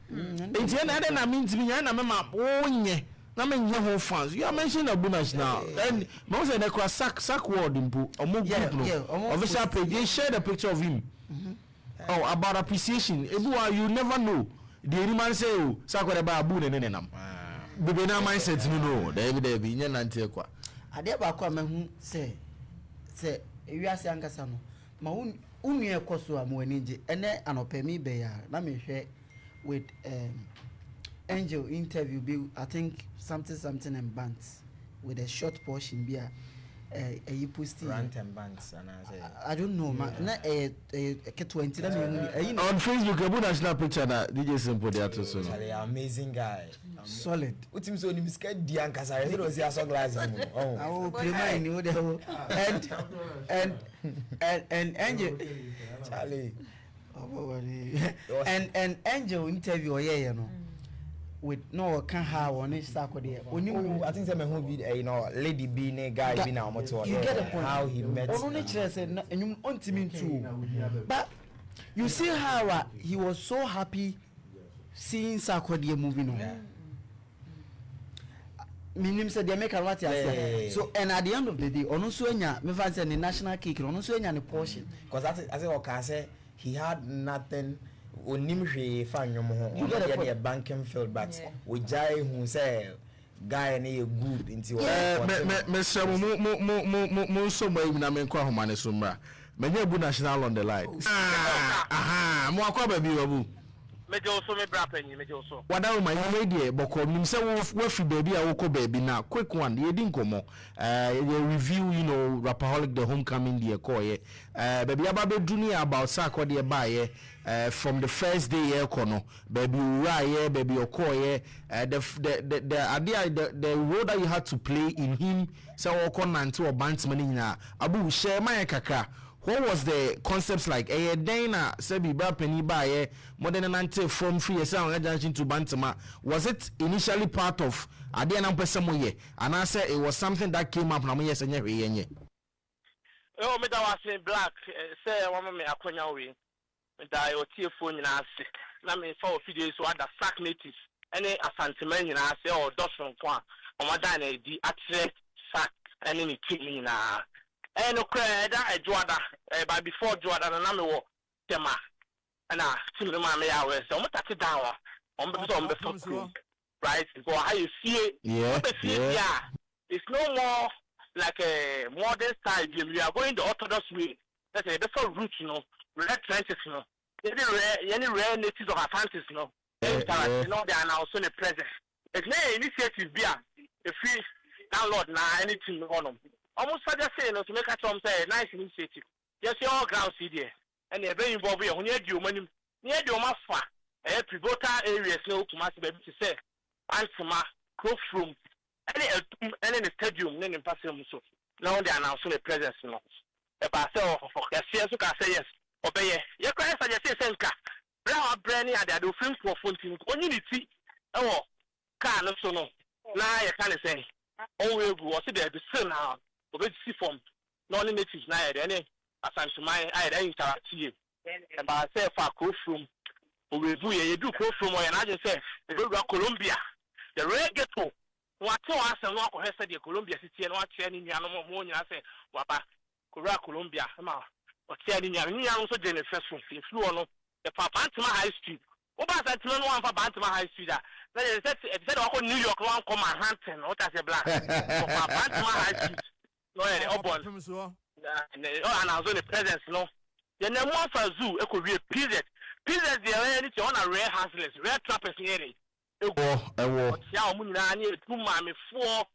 it's another na means me and I'm oh na me your fans. You are mentioning a bonus now. And most of the cross sack word in official page they share the picture of him. About appreciation. You never know. The man say, "Oh, sakwa ba abu ne nenam." Bebe na mindset no. There be nya nante kwa.
Ade ba kwa mehu say ewiase ankasa no. Ma unu ekoso am wanije. Ene anopemi be ya na me hwe with Angel interview be I think something and bands with a short portion be you posting
rant and bands and
I don't know na 20
on Facebook Abu National picture na DJ Simple there to so
amazing guy
solid
utim so ni miska di ankasa he do see aso glass mu
oh play mine you there and Angel
Charlie
and Angel interview you know with no can have on his sack there.
I think some who be lady be ne guy be now motor.
You get the point.
How he met.
Only said and you want me too. But you see how he was so happy seeing Sarkodie moving on. Minim said they make a lot so and at the end of the day, Onusuenya, me fancy the national cake, Onusuenya the portion.
Because I say he had nothing. You
get
a banking field, but we jai who say guy and good into
Mr. Many national on the line. What are my media? Boko himself worth baby I will baby now. Quick one, you didn't come review, Rapaholic the homecoming the Koye. Baby Ababe Junior about Sako the buyer from the first day kono. Baby Uraye, baby Okoye, the idea the role that you had to play in him, so Okon to a bandsman Abu share my kaka. What was the concepts like? Dana Sebi Brapeni Baye, modern nante from free sound to Bantama. Was it initially part of Adiana Pesamoye? And I said it was something that came up now, yes, and
Oh, me that was in black. Say, one me akonya we. Me that your phone in us. Na me for a few days so ada sack natives. Any asantiment in us or dozen kwa. O ma dan e di atre sack any ni kidney na. No cry that a joada. But before joada na me wo tema. Na tim ma me ya we so mo take down. On be so on be for right? Because how you see it, it's no more like a modern style game. We are going the orthodox way. That's a different route, red trenches, any rare natives of Atlantis, they are now also in the present. It's no initiative beer. If we download now anything on them. Almost suggest saying to make a term say nice initiative. Just your ground CD and they're very involved here. When you do money near your mafia, pivotal areas no Kumasefie to say. Answer close room any stadium in passing so now they announce the presence about so yes you can say yes obey you can suggest senka brown brand at the film for phone only the tea oh can so no now you can say oh we was there the same now obey see from non natives now any asante my I interact here about say for close room we do close room and I just say Colombia. The reggaeton, what to us and what has said the Colombia city and what Channing Yanamo morning, I say, Wapa, Colombia, or Channing Yan also did the first one, flew on the Bantima High Street. What about that one for Bantima High Street? Then it said, oh, New York, one come and Hampton, what I say, black. Bantima High Street, no, Opemsuo, and I was on the presence, no. Then one for zoo, it could be a period. Period, they are anything on a rare houseless, rare trappers near it. Ya omunna ni etuma me fo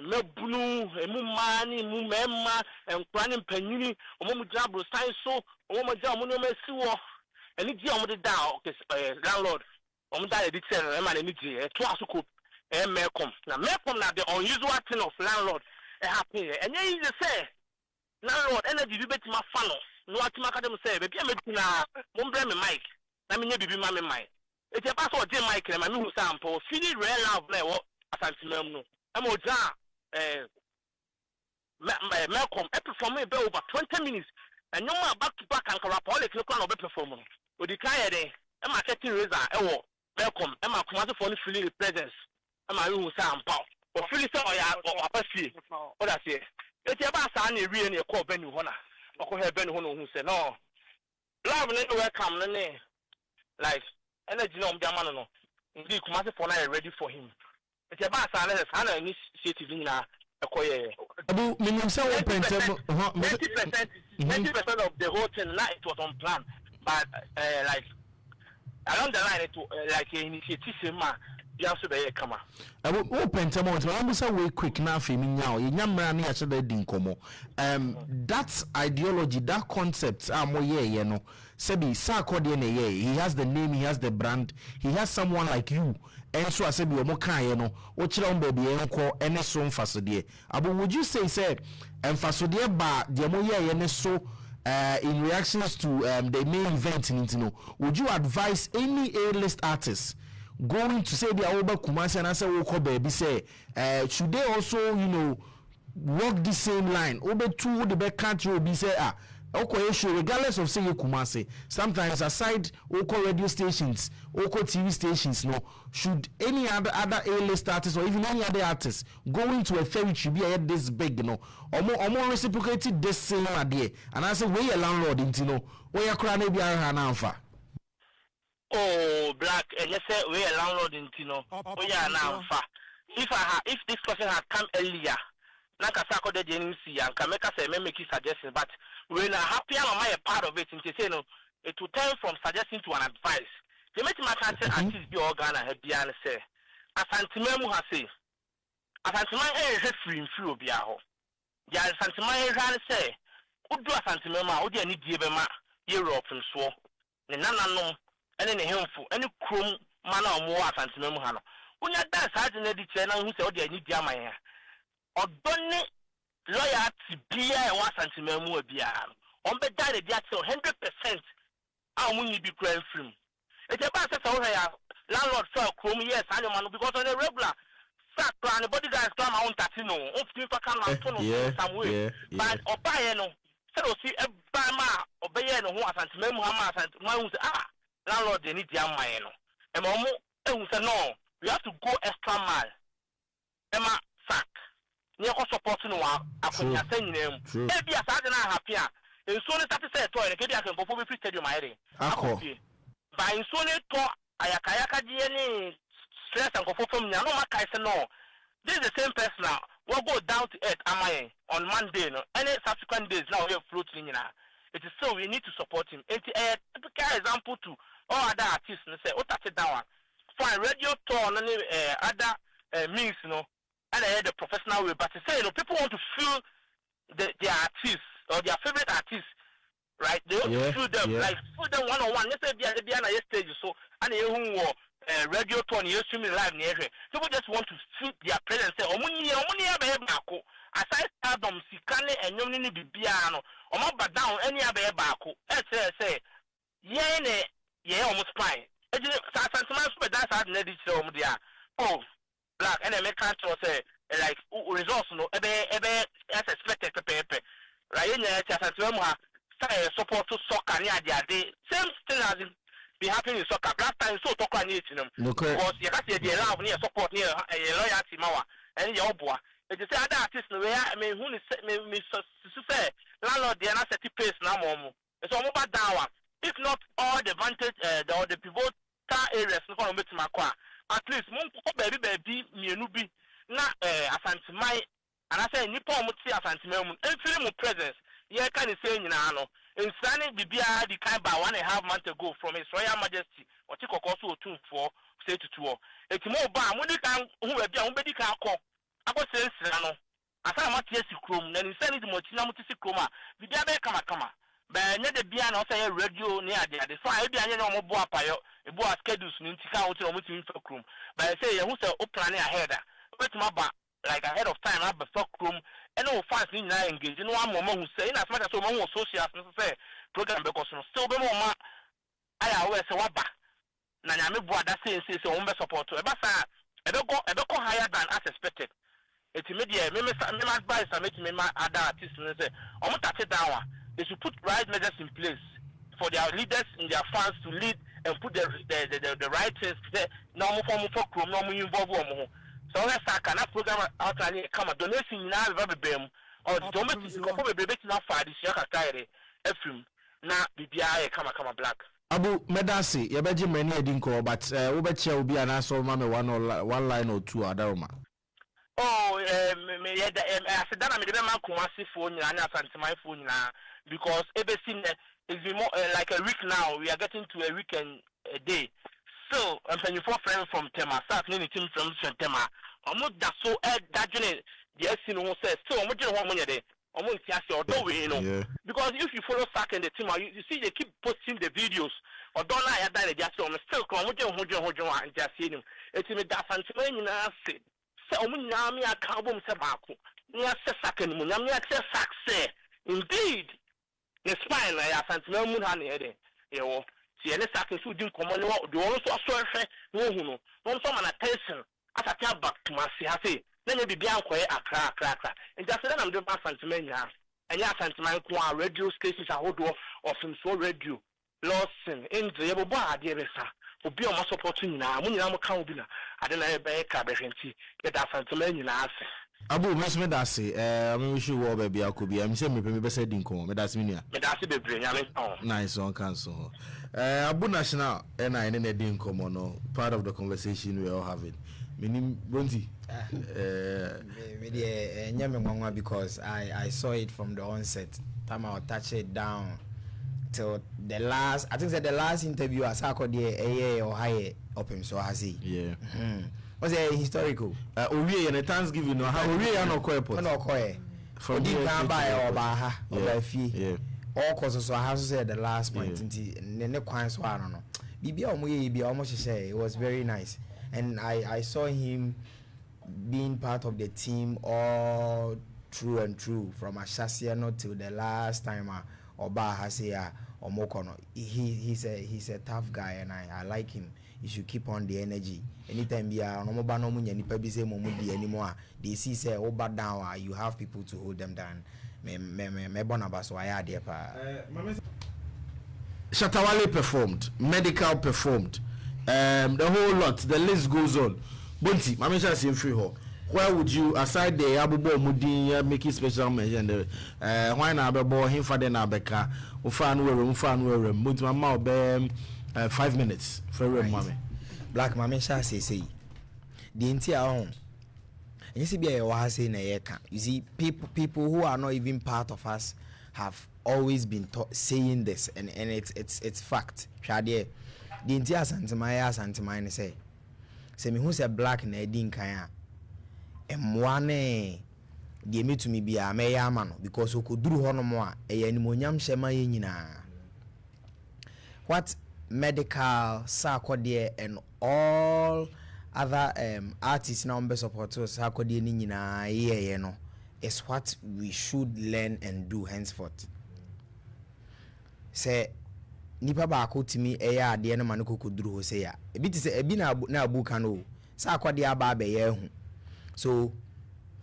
mebunu emumani mumema enkwani mpanyini omumugya brosan so omumugya omuno masiwo eni dia omude da landlord omuda editor e ma na ni die to asoko mekom na the unusual thing of landlord happen enye easy say landlord energy bi betima fa no atima ka dem say be bia meduna mombre me mic na menye bibi ma me mic. It's a pass or Jim Mike and my new sample. Feeling real love, like what Asantimemo. I'm Malcolm, I perform me over 20 minutes. And no more back to back and corrupt look on a performance. With the kind day, I'm a setting razor, Malcolm, I'm a Kumasefie feeling the presence. I'm a new sample. Or Phyllis or Opemsuo. What I say. It's a bass and a real call Benny Honor. Or have Ben Hono who said, no. Love, welcome, like. Energy no mdiamano no ndi Kumasefie na ready for him it's about sana initiative na ekoye
abu minimum say
90% of the whole thing now it was on plan but like along the line it like initiative ma bianso be kama
abu open time on but say we quick na afemi nya ye nyamra na ya chede di nkomo that ideology that concept amoye no sebi sa akode na ye he has the name he has the brand he has someone like you and so asebi omo kan ye no o kire on baby enko ene so mfasode abu would you say mfasode ba de mo ye ne so in reactions to the main event in Intino, would you advise any A-list artists going to say the Aoba Kumasi and I say Woko baby say should they also walk the same line? Obe two the back country will be say okay issue regardless of say Kumasi. Sometimes aside Oko radio stations, Oko TV stations, no should any other A-list artists or even any other artists going to a territory be this big, or more reciprocated this same idea. And I say we a landlord into where you cry maybe I
oh black and you say we a landlord into we are now if this person had come earlier. Nakasako de JNC and Kameka say make suggestions, but when a happy am I a part of it and say no, it will turn from suggesting to an advice. The make my answer artist be organ and Bian say. Asantimemu has say. Asantima is free in flow biaho. Ya Asantima is say, who do Asantimema, who need Diabema, Europe and so. The nana and any helpful, any chrome manner or more Asantimemu Hano. When you dance, I didn't need channel who said, I need Diamaya. Odone loyalty bia e wa santimemu bia on be die dey at 100% amunyi bi kran film e je ba se so ya landlord for krom yes anyoma no because on the regular sack plan the body guys come out tatino on FIFA can some way but obaye no say see e ba ma obaye no ho asantema mu ha ma asantema hu say landlord they need their money no e ma mo ehun say no we have to go extra mile e ma sack ni ko support no wa akonya sanyina mu e bia sa de na happy a enso ne satisfy to e ke dia kan go free stadium ayre akọ ba enso ne to ayakayaka die ni stress and go from nya no makai say no this is the same person now we'll go down to earth amaye on Monday no any subsequent days now we are floating nyina it is so we need to support him it typical example to all other artists no say what that down fine radio tour no other means no and the professional way but say you know people want to feel their artists or their favorite artists right they want to feel them like feel them one on one let's say be na stage so and who radio tour you streaming live near people just want to feel their presence say omuni be baako aside stardom sikane enyom ni bibia no omo ba down any be baako say ye almost fine e ji santima super dance ad na di say omo dia oh black and make can't say like results no ebe as expected pepe right nya santima mu ha say support to soccer ni ade same thing as be happening in soccer. Last time so talk on it, because you can see the love near support near a loyalty mawa and your boy. It is other artists where I mean who is me say landlord they are not set pace now more. It's all about down. If not all the vantage or the pivotal areas no going to make my car. At least mon baby me nubi na asantimai and I say nipo mo ti asantimai and feel my presence. Yeah can say nyina no. In Sunny Bibia, the kind by 1.5 months ago from His Royal Majesty, or Tikokoso 2 say to 2. It's more bad when you can who have been medical call. I was saying, Sano. I found my TSC Chrome, then send it to Motina Mutisi Chroma. Bibia Kama. But near the Bian or say a radio near the fire, be no more boa payo, a boa schedules, Nintika, or Mutin for Chrome. But I say, who's a plan ahead? But my back. Like ahead of time, I have a stock room, and no fans in engaged. You know, one moment who say, as much as someone was social, say, program because still be more. I always say, what back? Nanyame Boada says, so on support to a bassa, a go higher than as expected. It's immediate. Maybe advice I make me my other artists and say, almost at it down. They should put right measures in place for their leaders and their fans to lead and put the right things. Normal form of room, normal involve. So let's say can program out and come a donation now very bem or don't be not for this year FM na BBI come black.
Abu Medasi, you beji many dinko, but Ubecha will be an answer mama one line or two adaroma.
Oh, I said that I'm the Kumasefie phone and I sent my phone now because everything is more like a week now. We are getting to a weekend a day. So, I'm saying for friends from Tema, start many teams from Tema. Almost that so that journey, the SC no says, so much of 1 minute, almost your doorway, you know. Because if you follow Sack and the team, you see they keep posting the videos, or don't lie at that, just on still come, and just seeing him. It's in that fancy, and I say, so Munami, I can't boom Sabaku. Near second, Munami, Sack say, indeed, the spine, I have no Munhani, you know. See any second so didn't come on the also so no some attention as I tell back to my see then you be beyond quiet a crack and just then I'm doing my sentiment and ya sentiment radio stations are hold Opemsuo radio Lawson in the bar dear for be on my supporting now when I'm count dinner I don't know get that sentiment in us.
Abu Mesme Dasi, I mean, we should walk baby. I could be. I'm saying, maybe said in come. That's me. Nice on council. Abu National, and I didn't come on. Part of the conversation we are having. Meaning, Bunty.
Because I saw it from the onset. Time I'll touch it down till the last. I think that the last interview I saw the or higher Opemsuo has he.
Yeah.
Was it historical?
We and a Thanksgiving. How we are not quite put.
No, quite. From the Kamba or Baha or fee. Yeah. All causes so I have to say the last point. And then the coins were I don't know. BB almost say it was very nice. And I saw him being part of the team all through and through from Ashasiano till the last time oba ha say omokono he's a tough guy and I like him. You should keep on the energy. Anytime you are no ba no munya nipa bi say mo di anymore, they see say oba down, you have people to hold them down. Me bonaba so I there pa.
Shatawale performed, medical performed, the whole lot, the list goes on. Bunty, mama shall see free ho. Where would you, aside the Abubo Mudi, making special mention, why na Ababo, him for the Nabeka, Ufan Werem, but my mouth 5 minutes for room, mommy.
Black mama shall say, the entire home. You see, be a you see, people who are not even part of us have always been saying this, and it's fact. Shade, the entire Santimaya say me who say black na edin kan a mwane de me to me bia me ya ama no because okoduru ho no mo a animonyam hyema ye nyina. What medical sakode and all other artists now be support us sakode ni nyina ye no is what we should learn and do henceforth. Say nipa ba ko timi eya ade no mane kokoduru ho say ya ebi ti say ebi na abuka no sakode aba ba ye hu. So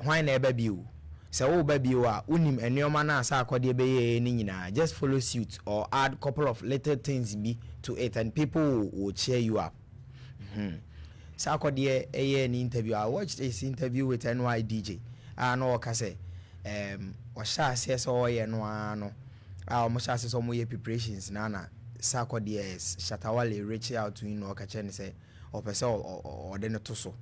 why na eba bi o say wo ba bi o a unim enioma na sakode be ye ni nyina, just follow suit or add couple of little things be to it and people will cheer you up. Sakode eye ni interview, I watched this interview with NY DJ no ka say o sha say so ye no ano mo sha say so mo ye preparations na Sakode is Shatawale reach out to no ka chen say o pese o de no to so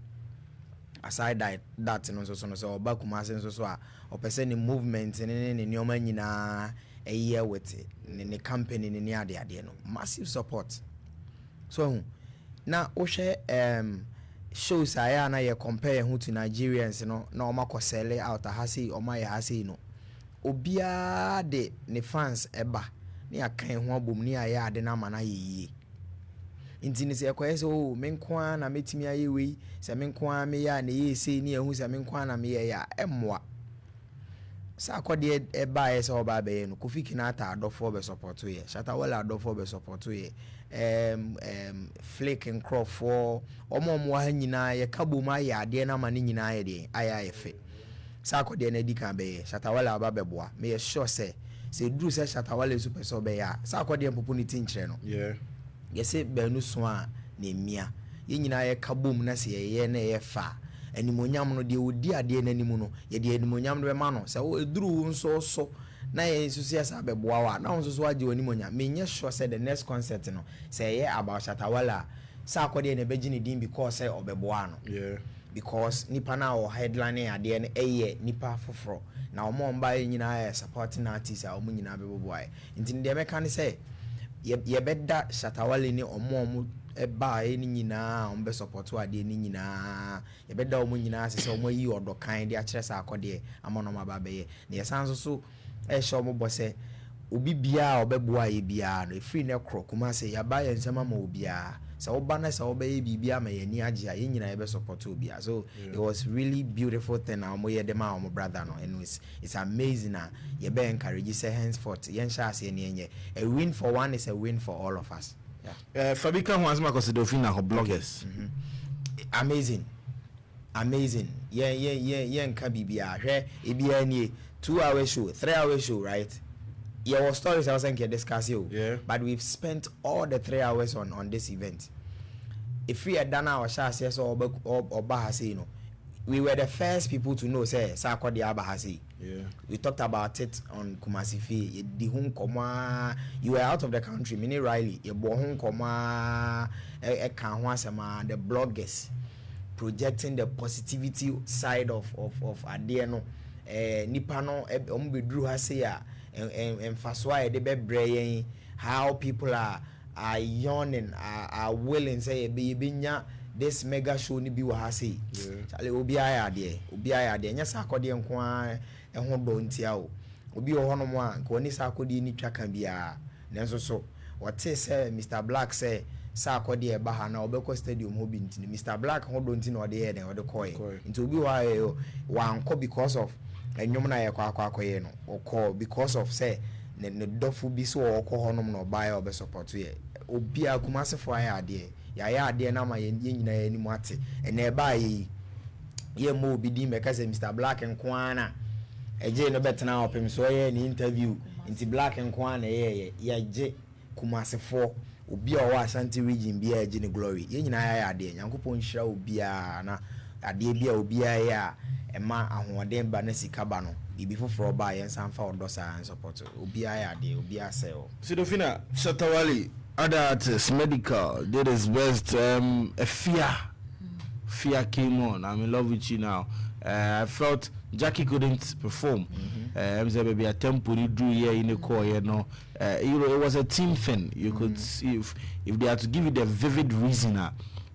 aside that no so ba Kumase so o pese ni movement ni nyoma nyina eye with ni company ni ade no massive support. So na o share shows aya na ye compare who to Nigerians no na o makọ sell out ha say o ma ye ha say no obia de ne fans eba ni akan ho abom ni aya ade na mana ye inti ni se ekwa se o menkwa na metimi aye we se menkwa me ya na ye sei ni ehu se menkwa na me ya emmoa Sakode eba ye se oba be no Kofi Kinata adofo be support ye, Shatawale adofo be support ye, Flake and Crawford omo ha nyina ye kaboma ya ade na mane nyina ye de aya efe. Sakode na di kan be Shatawale aba beboa me sure say duru say Shatawale super so be ya Sakode opportunity nkyere no
yeah
ye say banu so a na emia ye nyina ye kabom na se ye na ye fa animonyam no de odi ade na nimu no ye de animonyam no be ma no say o duru nso so na ye susu ya sa beboa wa na nso so age animonyam me nye sure say the next concert no say ye about Shatawale Sakode na beji ni din because say obeboa no
yeah
because nipa na o headline ade na eye nipa foforo na omo mba nyina supporting artists a omo nyina beboa nti de meka ne say ye beda Shatawale ni omo eba ni nyina ombe support ade ni nyina ye beda omo nyina se omo yi odo kan de a kire Sakode amono maba be na ye sanso so show omo bo se obi bia obeboa ye bia no free ne kro Kumase ya ba ye nsema ma obia sa oba na sa oba ye bibia ma ye ni age a ye nyina ye be support obia. So it was really beautiful thing na omo ye de ma omo brother no, and it's amazing ye be encourage say henceforth ye nsha ase ni enye a win for one is a win for all of us.
Fabika ho asma consider her bloggers.
Amazing ye nka bibia hwe ebia ni 2 hour show 3 hour show, right? Your stories I was saying discuss you, but we've spent all the 3 hours on this event. If we had done our shots, yes, or Bahasi, no, we were the first people to know, say, Sakode Abahasi.
Yeah,
we talked about it on Kumasefie. The home coma, you were out of the country, Mini Riley, your home coma, the bloggers projecting the positivity side of Adiano, Nipano, Ombidru Hasia. And faswa de be brain how people are yawning, are willing say be binya this mega show ni bi wa ha say chale obi aya de nya Sakode nko a ho do ntia o obi o hono mo a nko ni Sakode ni twaka bia nenso so what say Mr Black say Sakode e ba ha na obekọ stadium ho bi ntini Mr Black ho do ntini ode ye den ode koy nti obi wa anko because of enyom na ye kwa ye no okọ because of say ne dɔfo bi so ɔkɔ hɔnom na ɔbaa ɔbɛ support yɛ obi a Kumasefo ayɛ adeɛ yɛayɛ adeɛ na ma yɛn nyinaa anim ate ɛna ɛbaa yɛ mo obi di mɛka sɛ Mr Black nkwana ɛgye no bɛtena Opemsuo yɛ ne interview nti Black nkwana na yɛgye Kumasefo obi a ɔwɔ Ashanti region bi a ɛgye ne glory yɛn nyinaa ayɛ adeɛ Nyankopɔn nhyira obi a na adeɛ bi a obi ayɛ a ɛma ahoɔden ba na sika ba no bibi foforɔ ba yɛn sanfa ɔdɔ saa support obi ayɛ adeɛ obi asɛ o
Sidofina Shatawale other artists medical did his best. A fear came on. I'm in love with you now. I felt Jackie couldn't perform. Maybe a tempo you drew here in the core, you know. It was a team thing. You could see if they had to give you the vivid reason.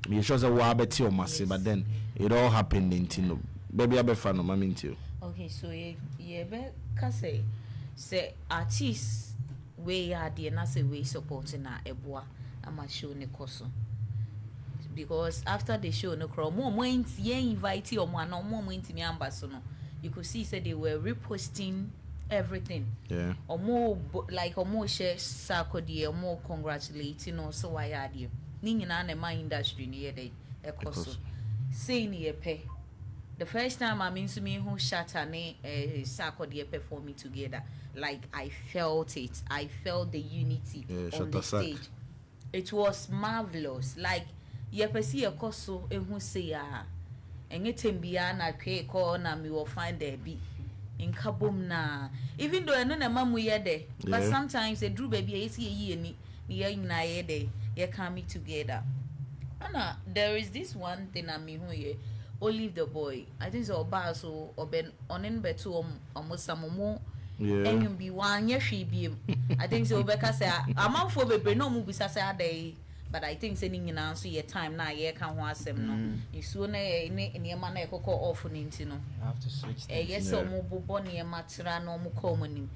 You sure say what about you, massive, but then it all happened in Tino. Baby, I be fan of my too.
Okay, so yeah, be say artists we are the na say we supporting na eboa ama show ne koso because after the show no crowd more invite you more me ambassador no you could see say they were reposting everything or more like or more share sakodi or more congratulating or so why are you ni nyina na my industry ni dey ekoso say ni epe the first time I mean to me who shatter ne sakodi performing together. Like I felt it. I felt the unity on the stage. It was marvelous. Like yepesi ekoso ehu say ah enyetem bia na kwe ko na me will find there be in kabom na even though no na mamu ye there but sometimes they drew baby e see ye ni ye nyina ye there ye can meet together. And there is this one thing I mean who ye Olive the boy. I think so ba so oben onen beto omosamomo and you be one year she be I think so Becca say amount for bebre no mu bisa say day but I think sending in answer your time na ye can ho asem no you so na ne ma na ekoko off ninti no
I have to switch
yes so mo bobo ne matira no mo call monim.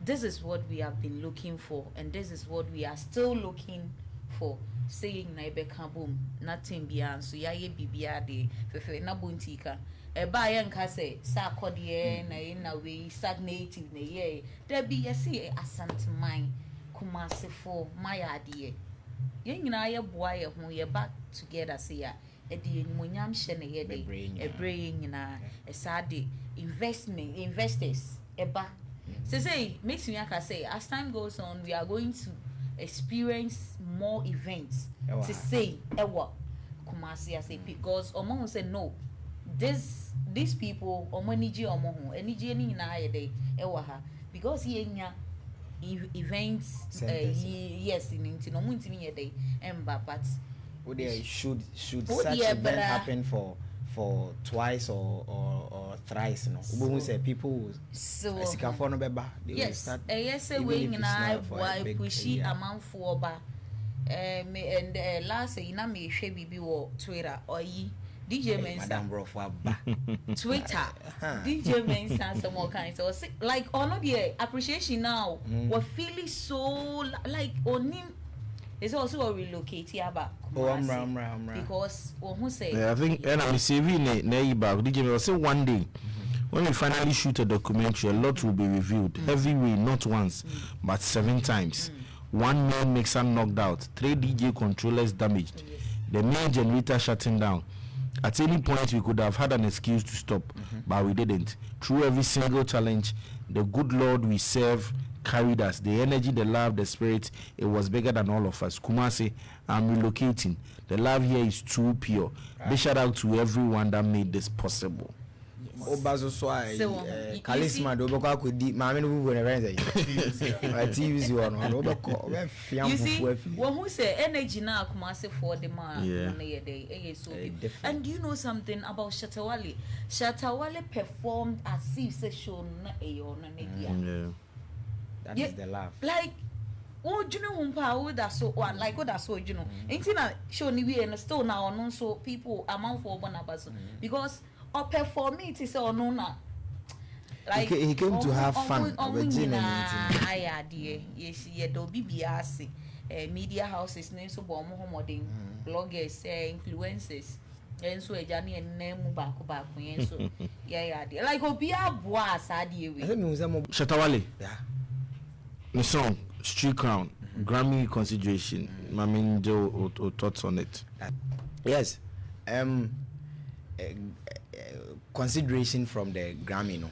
This is what we have been looking for and this is what we are still looking for. Saying na ebeka boom nothing beyond so ya ye bibia de fefe na bontika e ba ye nka say sa akode na we stagnating na ye there be ye see asanteman Kumasefo mayade ye nyina ye boa ye ho ye back together say ya e de enmonyam hye na ye de e brain nyina e sade investors e ba say makes me aka say as time goes on we are going to experience more events to say Kumasi as a because Omo say no these people Omo niji Omo ho eniji ni na ye because ye nya events yes in no muntimi ye dey emba but
should such event happen for twice or thrice no we say people
so
sikafo no beba
yes yes we nyina boy pushi amount for ba and last year na me hwe bibi wo Twitter oyi DJ Mensa
Madam Brofo ba
Twitter DJ Mensa some more kind so like no the appreciation now we feeling so like onim is also a relocate here back because who say
I think and I'm saving back DJ will say one day when we finally shoot a documentary a lot will be revealed every way not once but 7 times. One main mixer knocked out, 3 DJ controllers damaged, the main generator shutting down. At any point we could have had an excuse to stop, but we didn't. Through every single challenge, the good Lord we serve carried us. The energy, the love, the spirit, it was bigger than all of us. Kumasi, I'm relocating. The love here is too pure. Big shout out to everyone that made this possible.
Obazo so charisma do beko akodi maame no bubu na benze TV one no beko be fiam fufu afi
wo hu say energy na Kumasefo de ma na ye dey so and you know something about Shatawale performed as if say show na eyo na dia
that is the love
like oh you know who that so one like what that so you know ain't na show ni we and still now on so people amount for Bonabaso because or perform it is or no na like
he came to have fun
yes ye do bibia say media houses name so bo mo modern bloggers influencers and so ejani en name back yen so yeah like obi aboa asade we
Shatawale The song Street Crown, Grammy consideration. I mean, Joe, thoughts on it?
Yes. Consideration from the Grammy, no.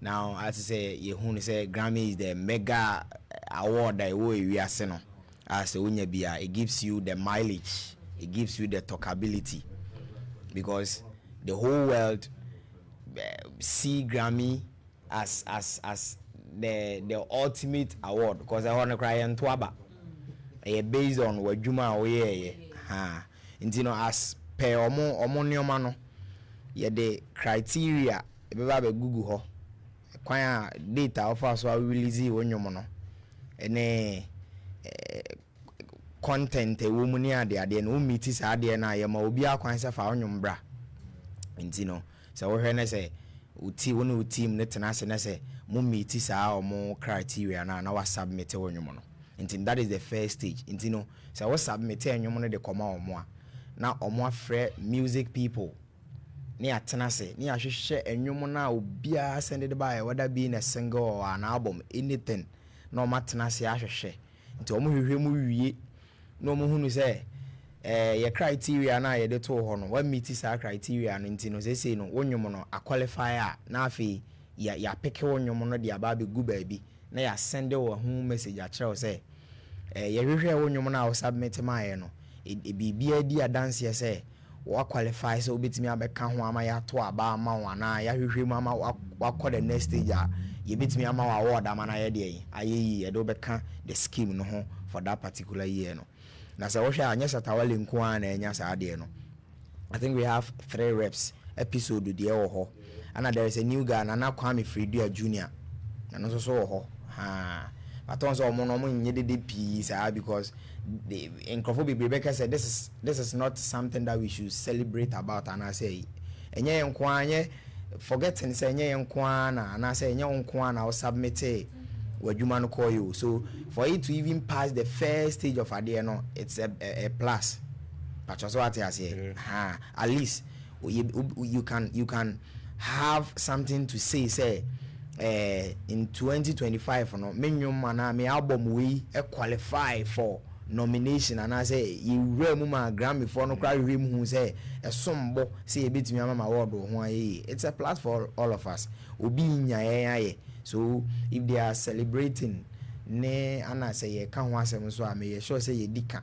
Now, as I say, you say Grammy is the mega award that we are saying. As it gives you the mileage, it gives you the talkability, because the whole world see Grammy as the ultimate award, because I want to cry and twaba. Based on what Juma as per omo no the criteria Google ho kwan data offer so release wonyomo no ene content wo mu ni ade no meet sa ade na ye ma obi akwan se fa onyom bra so wo hwe na se uti wonu team ne tena se na se mu meet sa omo criteria na wa submit wonyomo no that is the first stage so we submit wonyomo no de koma omo a na omo afre music people ni atena se ni ahwehwe enwom na obia send it by whether being a single or an album anything na omo atena se ahwehwe omo hwehwe mu wie na omo hunu se your criteria na ye de to ho no wa meet sa criteria no say no wonwom no a qualifier na afi ya pick wonwom no de aba be gu baabi na ya send wo ho message a kire say ye hwehwe wonwom na o submit my no bibia di adanse ye say wa qualify so obetimi abeka ho ama ya to aba ama wa na ya hwehwe mu ama wa call the next stage a ye betimi ama wa award ama na ye de ayeyi ye do beka the scheme no ho for that particular year no na say wo hwe anya Shatawale nko an na enya sa ade no. I think we have 3 reps episode de wo ho, and there is a new guy na Kwame Fredia Junior na no so wo ho but also omo no nye de peace because the Nkrofo Bibrebeka said this is not something that we should celebrate about, and I say enye nko anye forgetting say enye nko ana and I say enye nko ana o submit wadwuma no call you, so for it to even pass the first stage of ade no it's a plus. But also what I say at least you can have something to say in 2025 no menwom ana me album we qualify for nomination, and I say you remu ma Grammy for no cry remu hu say esombo say ebetimi ama award ho aye. It's a plus for all of us obi nya so if they are celebrating ne ana say ye ka ho asem so am ye sure say ye dika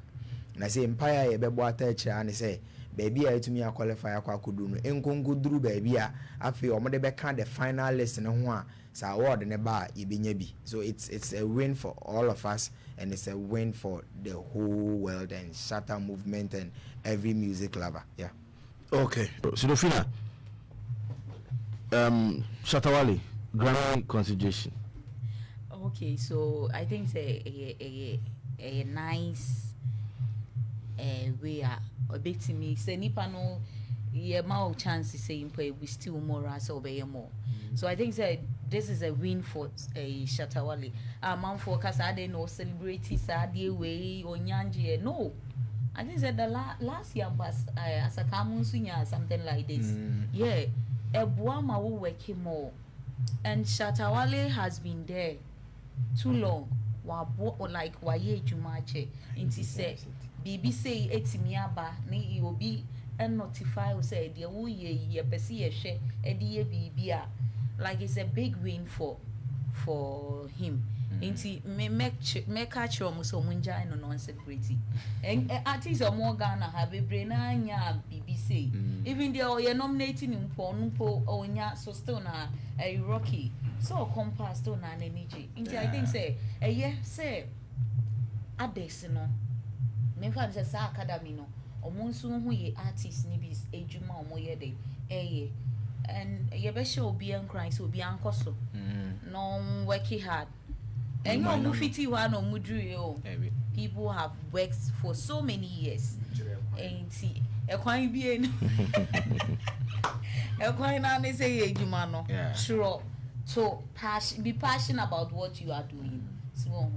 na say empire ye bebo attach and say baby a etumi a qualify akwa kodu no enkongo duru baby a afi omode be ka the final list ne ho a sa award ne ba ye benya bi. So it's a win for all of us, and it's a win for the whole world and Shatta movement and every music lover. Yeah.
Okay. So Dofina, Shatawale Grammy consideration.
Okay, so I think it's a nice way a bit to me. Say nipa no ye more chance to say we still more as obey more. So I think that this is a win for a Shatawale. Man for cause I didn't know celebrity Saturday way or Nyanji. No. I think that the last year was as a common senior something like this. Yeah. A Buama will work more. And Shatawale has been there too long. Like why jumache inti say BBC etimiaba ni obi and notify say the wo ye pesi ye hwe edi ye bibia, like it's a big win for him. Inti me catch you so munja no non-security and artists or more Ghana have a brain anya BBC even though you're nominating him for numpo or nya so still na a rocky so compass to na energy inti. I think say say ades no me fan say sa academy no omonsu hu ye artist ni bis ejuma omoye de and ye be show obi an cry so obi an koso no working hard. And you know, 51 or Mudrio, people have worked for so many years. And see, a quite bien. A quite honest say, Jumano. Sure. So, be passionate about what you are doing. So,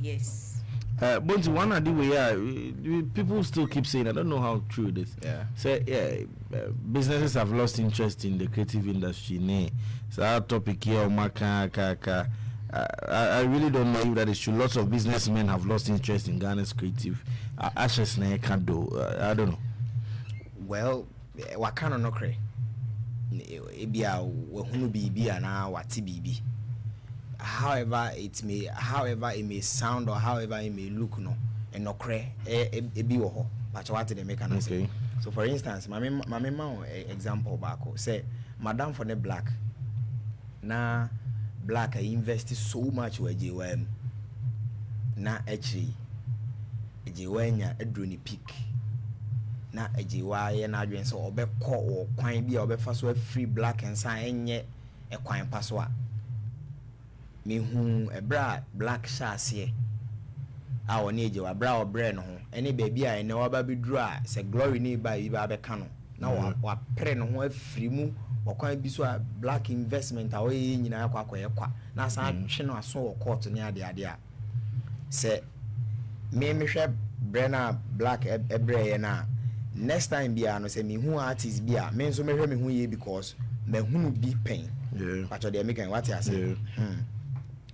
yes.
But one of the way, people still keep saying, I don't know how true it is.
Yeah.
Say, businesses have lost interest in the creative industry. Ne, so that topic here, I really don't know if that is true. Lots of businessmen have lost interest in Ghana's creative. Ashes ne can't do. I don't know.
Well, what kind of no cray? Ebia wahunu bibi ana wati bibi. However it may sound or however it may look, no, and no cray ebi woho. But what they make an say. So for instance, my example back say Madam for the black. Na black I invested so much with JWM. Na actually JWM a drone peak. Na JY and adwin so obe ko or kwan bi obe fa so free black and sign ye a kwan paswa. Me hu a bra black shase a woni je wa bra obre no ho ene baby a ene wa ba bi duru a se glory ni ba bi ba be ka no na wa pre no ho afiri mu okwan bi so a black investment a we nyina akwa akwa na sa hwe no aso court ni ade a se me hwe brena black ebre ye na next time bia no say me hu artist bia me nso me hwe me hu ye because me hu bi pain but they make what I say.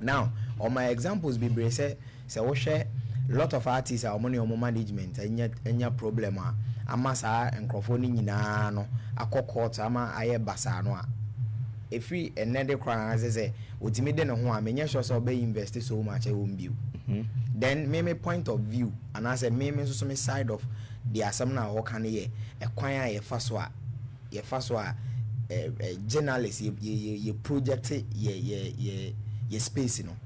Now on my examples be bre say we share lot of artists are money on management enya problem ama sa enkrofo ni nyina no akokot ama aye basa no a efi enede kra na say otimi de ne ho a menye sure so be invest so much e won biu. Then me point of view and I say me so me side of the asem na wo kan ye ekwan a ye fa so a journalist ye project ye space no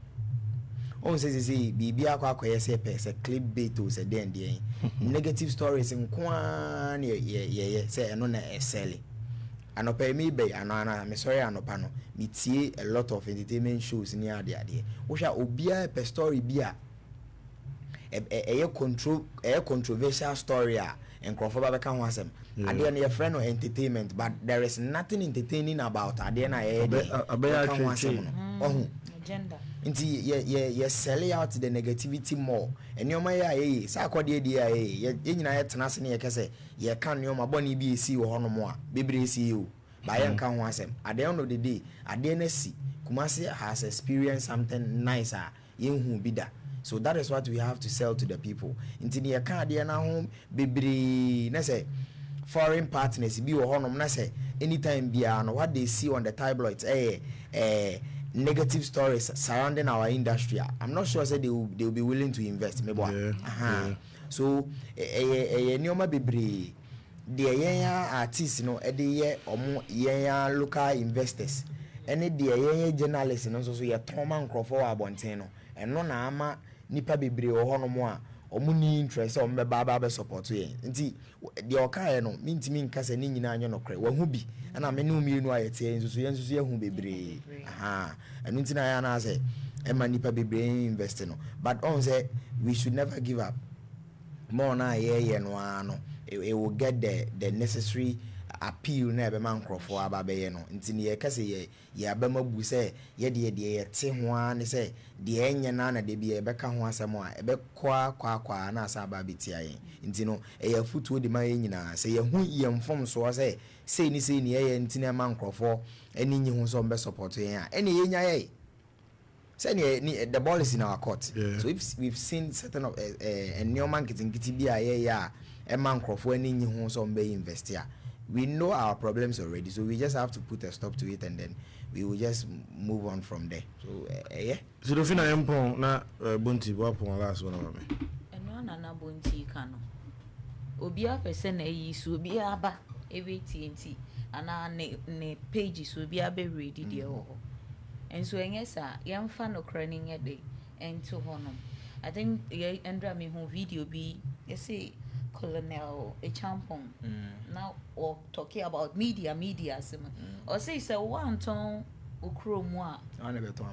on say bibi akwa say clickbait o say den dey negative stories nkwan ye say eno na esele anopa me be anana me sorry anopa no me tie a lot of entertainment shows ni ade wo hwa obia per story bia controversial story a enkrofo ba beka ho asem ade na your friend or entertainment but there is nothing entertaining about ade na
agenda
nti ye sell out the negativity more enioma ye sa akode ye nyina ye tena se ne ye kese ye kan nioma boni bi esi wo hono mo a bebre esi o ba ye nka ho asem at the end of the day ade na si Kumasi has experienced something nicer ye hu bida. So that is what we have to sell to the people. Nti ye kan ade na ho bebre na say foreign partners bi wo hono na say anytime bia no what they see on the tabloids negative stories surrounding our industry. I'm not sure say they will be willing to invest maybe. So nioma bebre the yenya artists no e de ye omo yenya local investors ene de yenya journalists no so ye toma nkrofo wa abonten no eno na ama nipa bebre wo hono mo a omo ni interest o mbe ba support ye nti de okaye no mintimi nkasa ni nyina anyo no kre wa hu bi na me no mienu ayete nsusu ye hu bebre enu nti na ya na say e ma nipa bebre invest no but on say we should never give up more na ye no ano it will get the necessary appeal na be man crofo ababe no ntini ye kase ye abema bu se ye de ye te ho an se de enye na de bi ye beka ho asem a ebe kwa na asa aba betia ye ntino ye futuo de ma ye nyina se ye hu ye mfom so se ni ye ntini man crofo eni nyi ho so mbe support ye a eni ye nya ye say the ball is in our court. So if we've seen certain of new marketing bi a ye ya e man crofo eni nyi ho so mbe invest ya. We know our problems already, so we just have to put a stop to it and then we will just move on from there. So yeah.
So the final empon na bunti bopon last one of me.
Eno na bunti kano. Obi a person na yi so obi aba ewe TNT ana ne pages so obi aba ready there ho. And so enyesa yamfa no craning yede ento honom. I think ye endra me ho video bi you see Colonel Echampong now or talking about media or say one ton ukro moi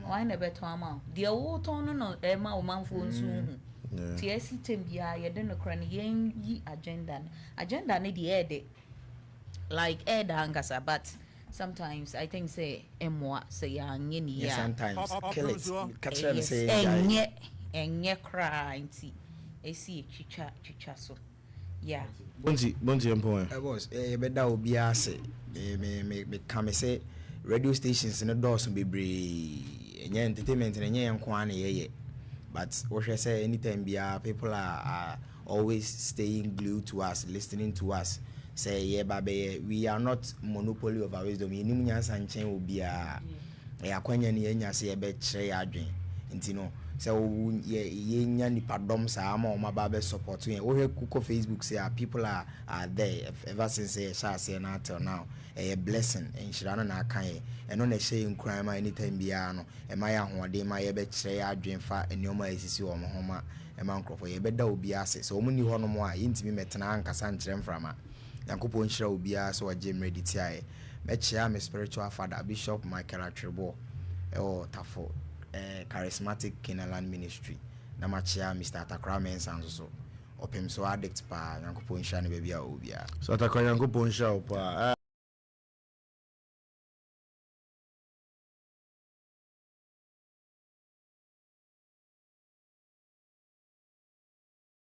why never to ama the old ton no ema o man phone soon TSC tembia ye den okran yi agenda ne the ede like ed hangasa but sometimes I think say emwa say ya nyeni ya
sometimes kill it catch them say
enye kra nti esi chicha so yeah
Bonti employer.
Boss, beda obi ase. Me come say radio stations no doors be enye entertainment enye enko an ye. But what I say anytime people are always staying glued to us, listening to us. Say yeah babe, we are not monopoly of our wisdom. Ni munyansa nchen obi a akwanya ne enya se ye be kire ya adwen. Nti no say ye nya nipadom sa ama o maba be support yen. Wo hwe Facebook say people are there ever since say say na till now. A blessing and shirana na kan eno na hye nkran ma anytime bia no e ma ya hoode ma ye be kire ya adwen fa enioma esisi wo mo homa e ma nkrofo ye be da obi ase so omu ni ho no mo a yintimi metena ankasa nkire mframa yankopon hyira obi a so agye ready ti aye me chia me spiritual father Bishop Michael Atrebo tafo charismatic Kenaland ministry na ma chia Mr. Atakra Mensan so Opemsuo addict pa yankopon hyira ne bia obi a
So Atakra yankopon hyira pa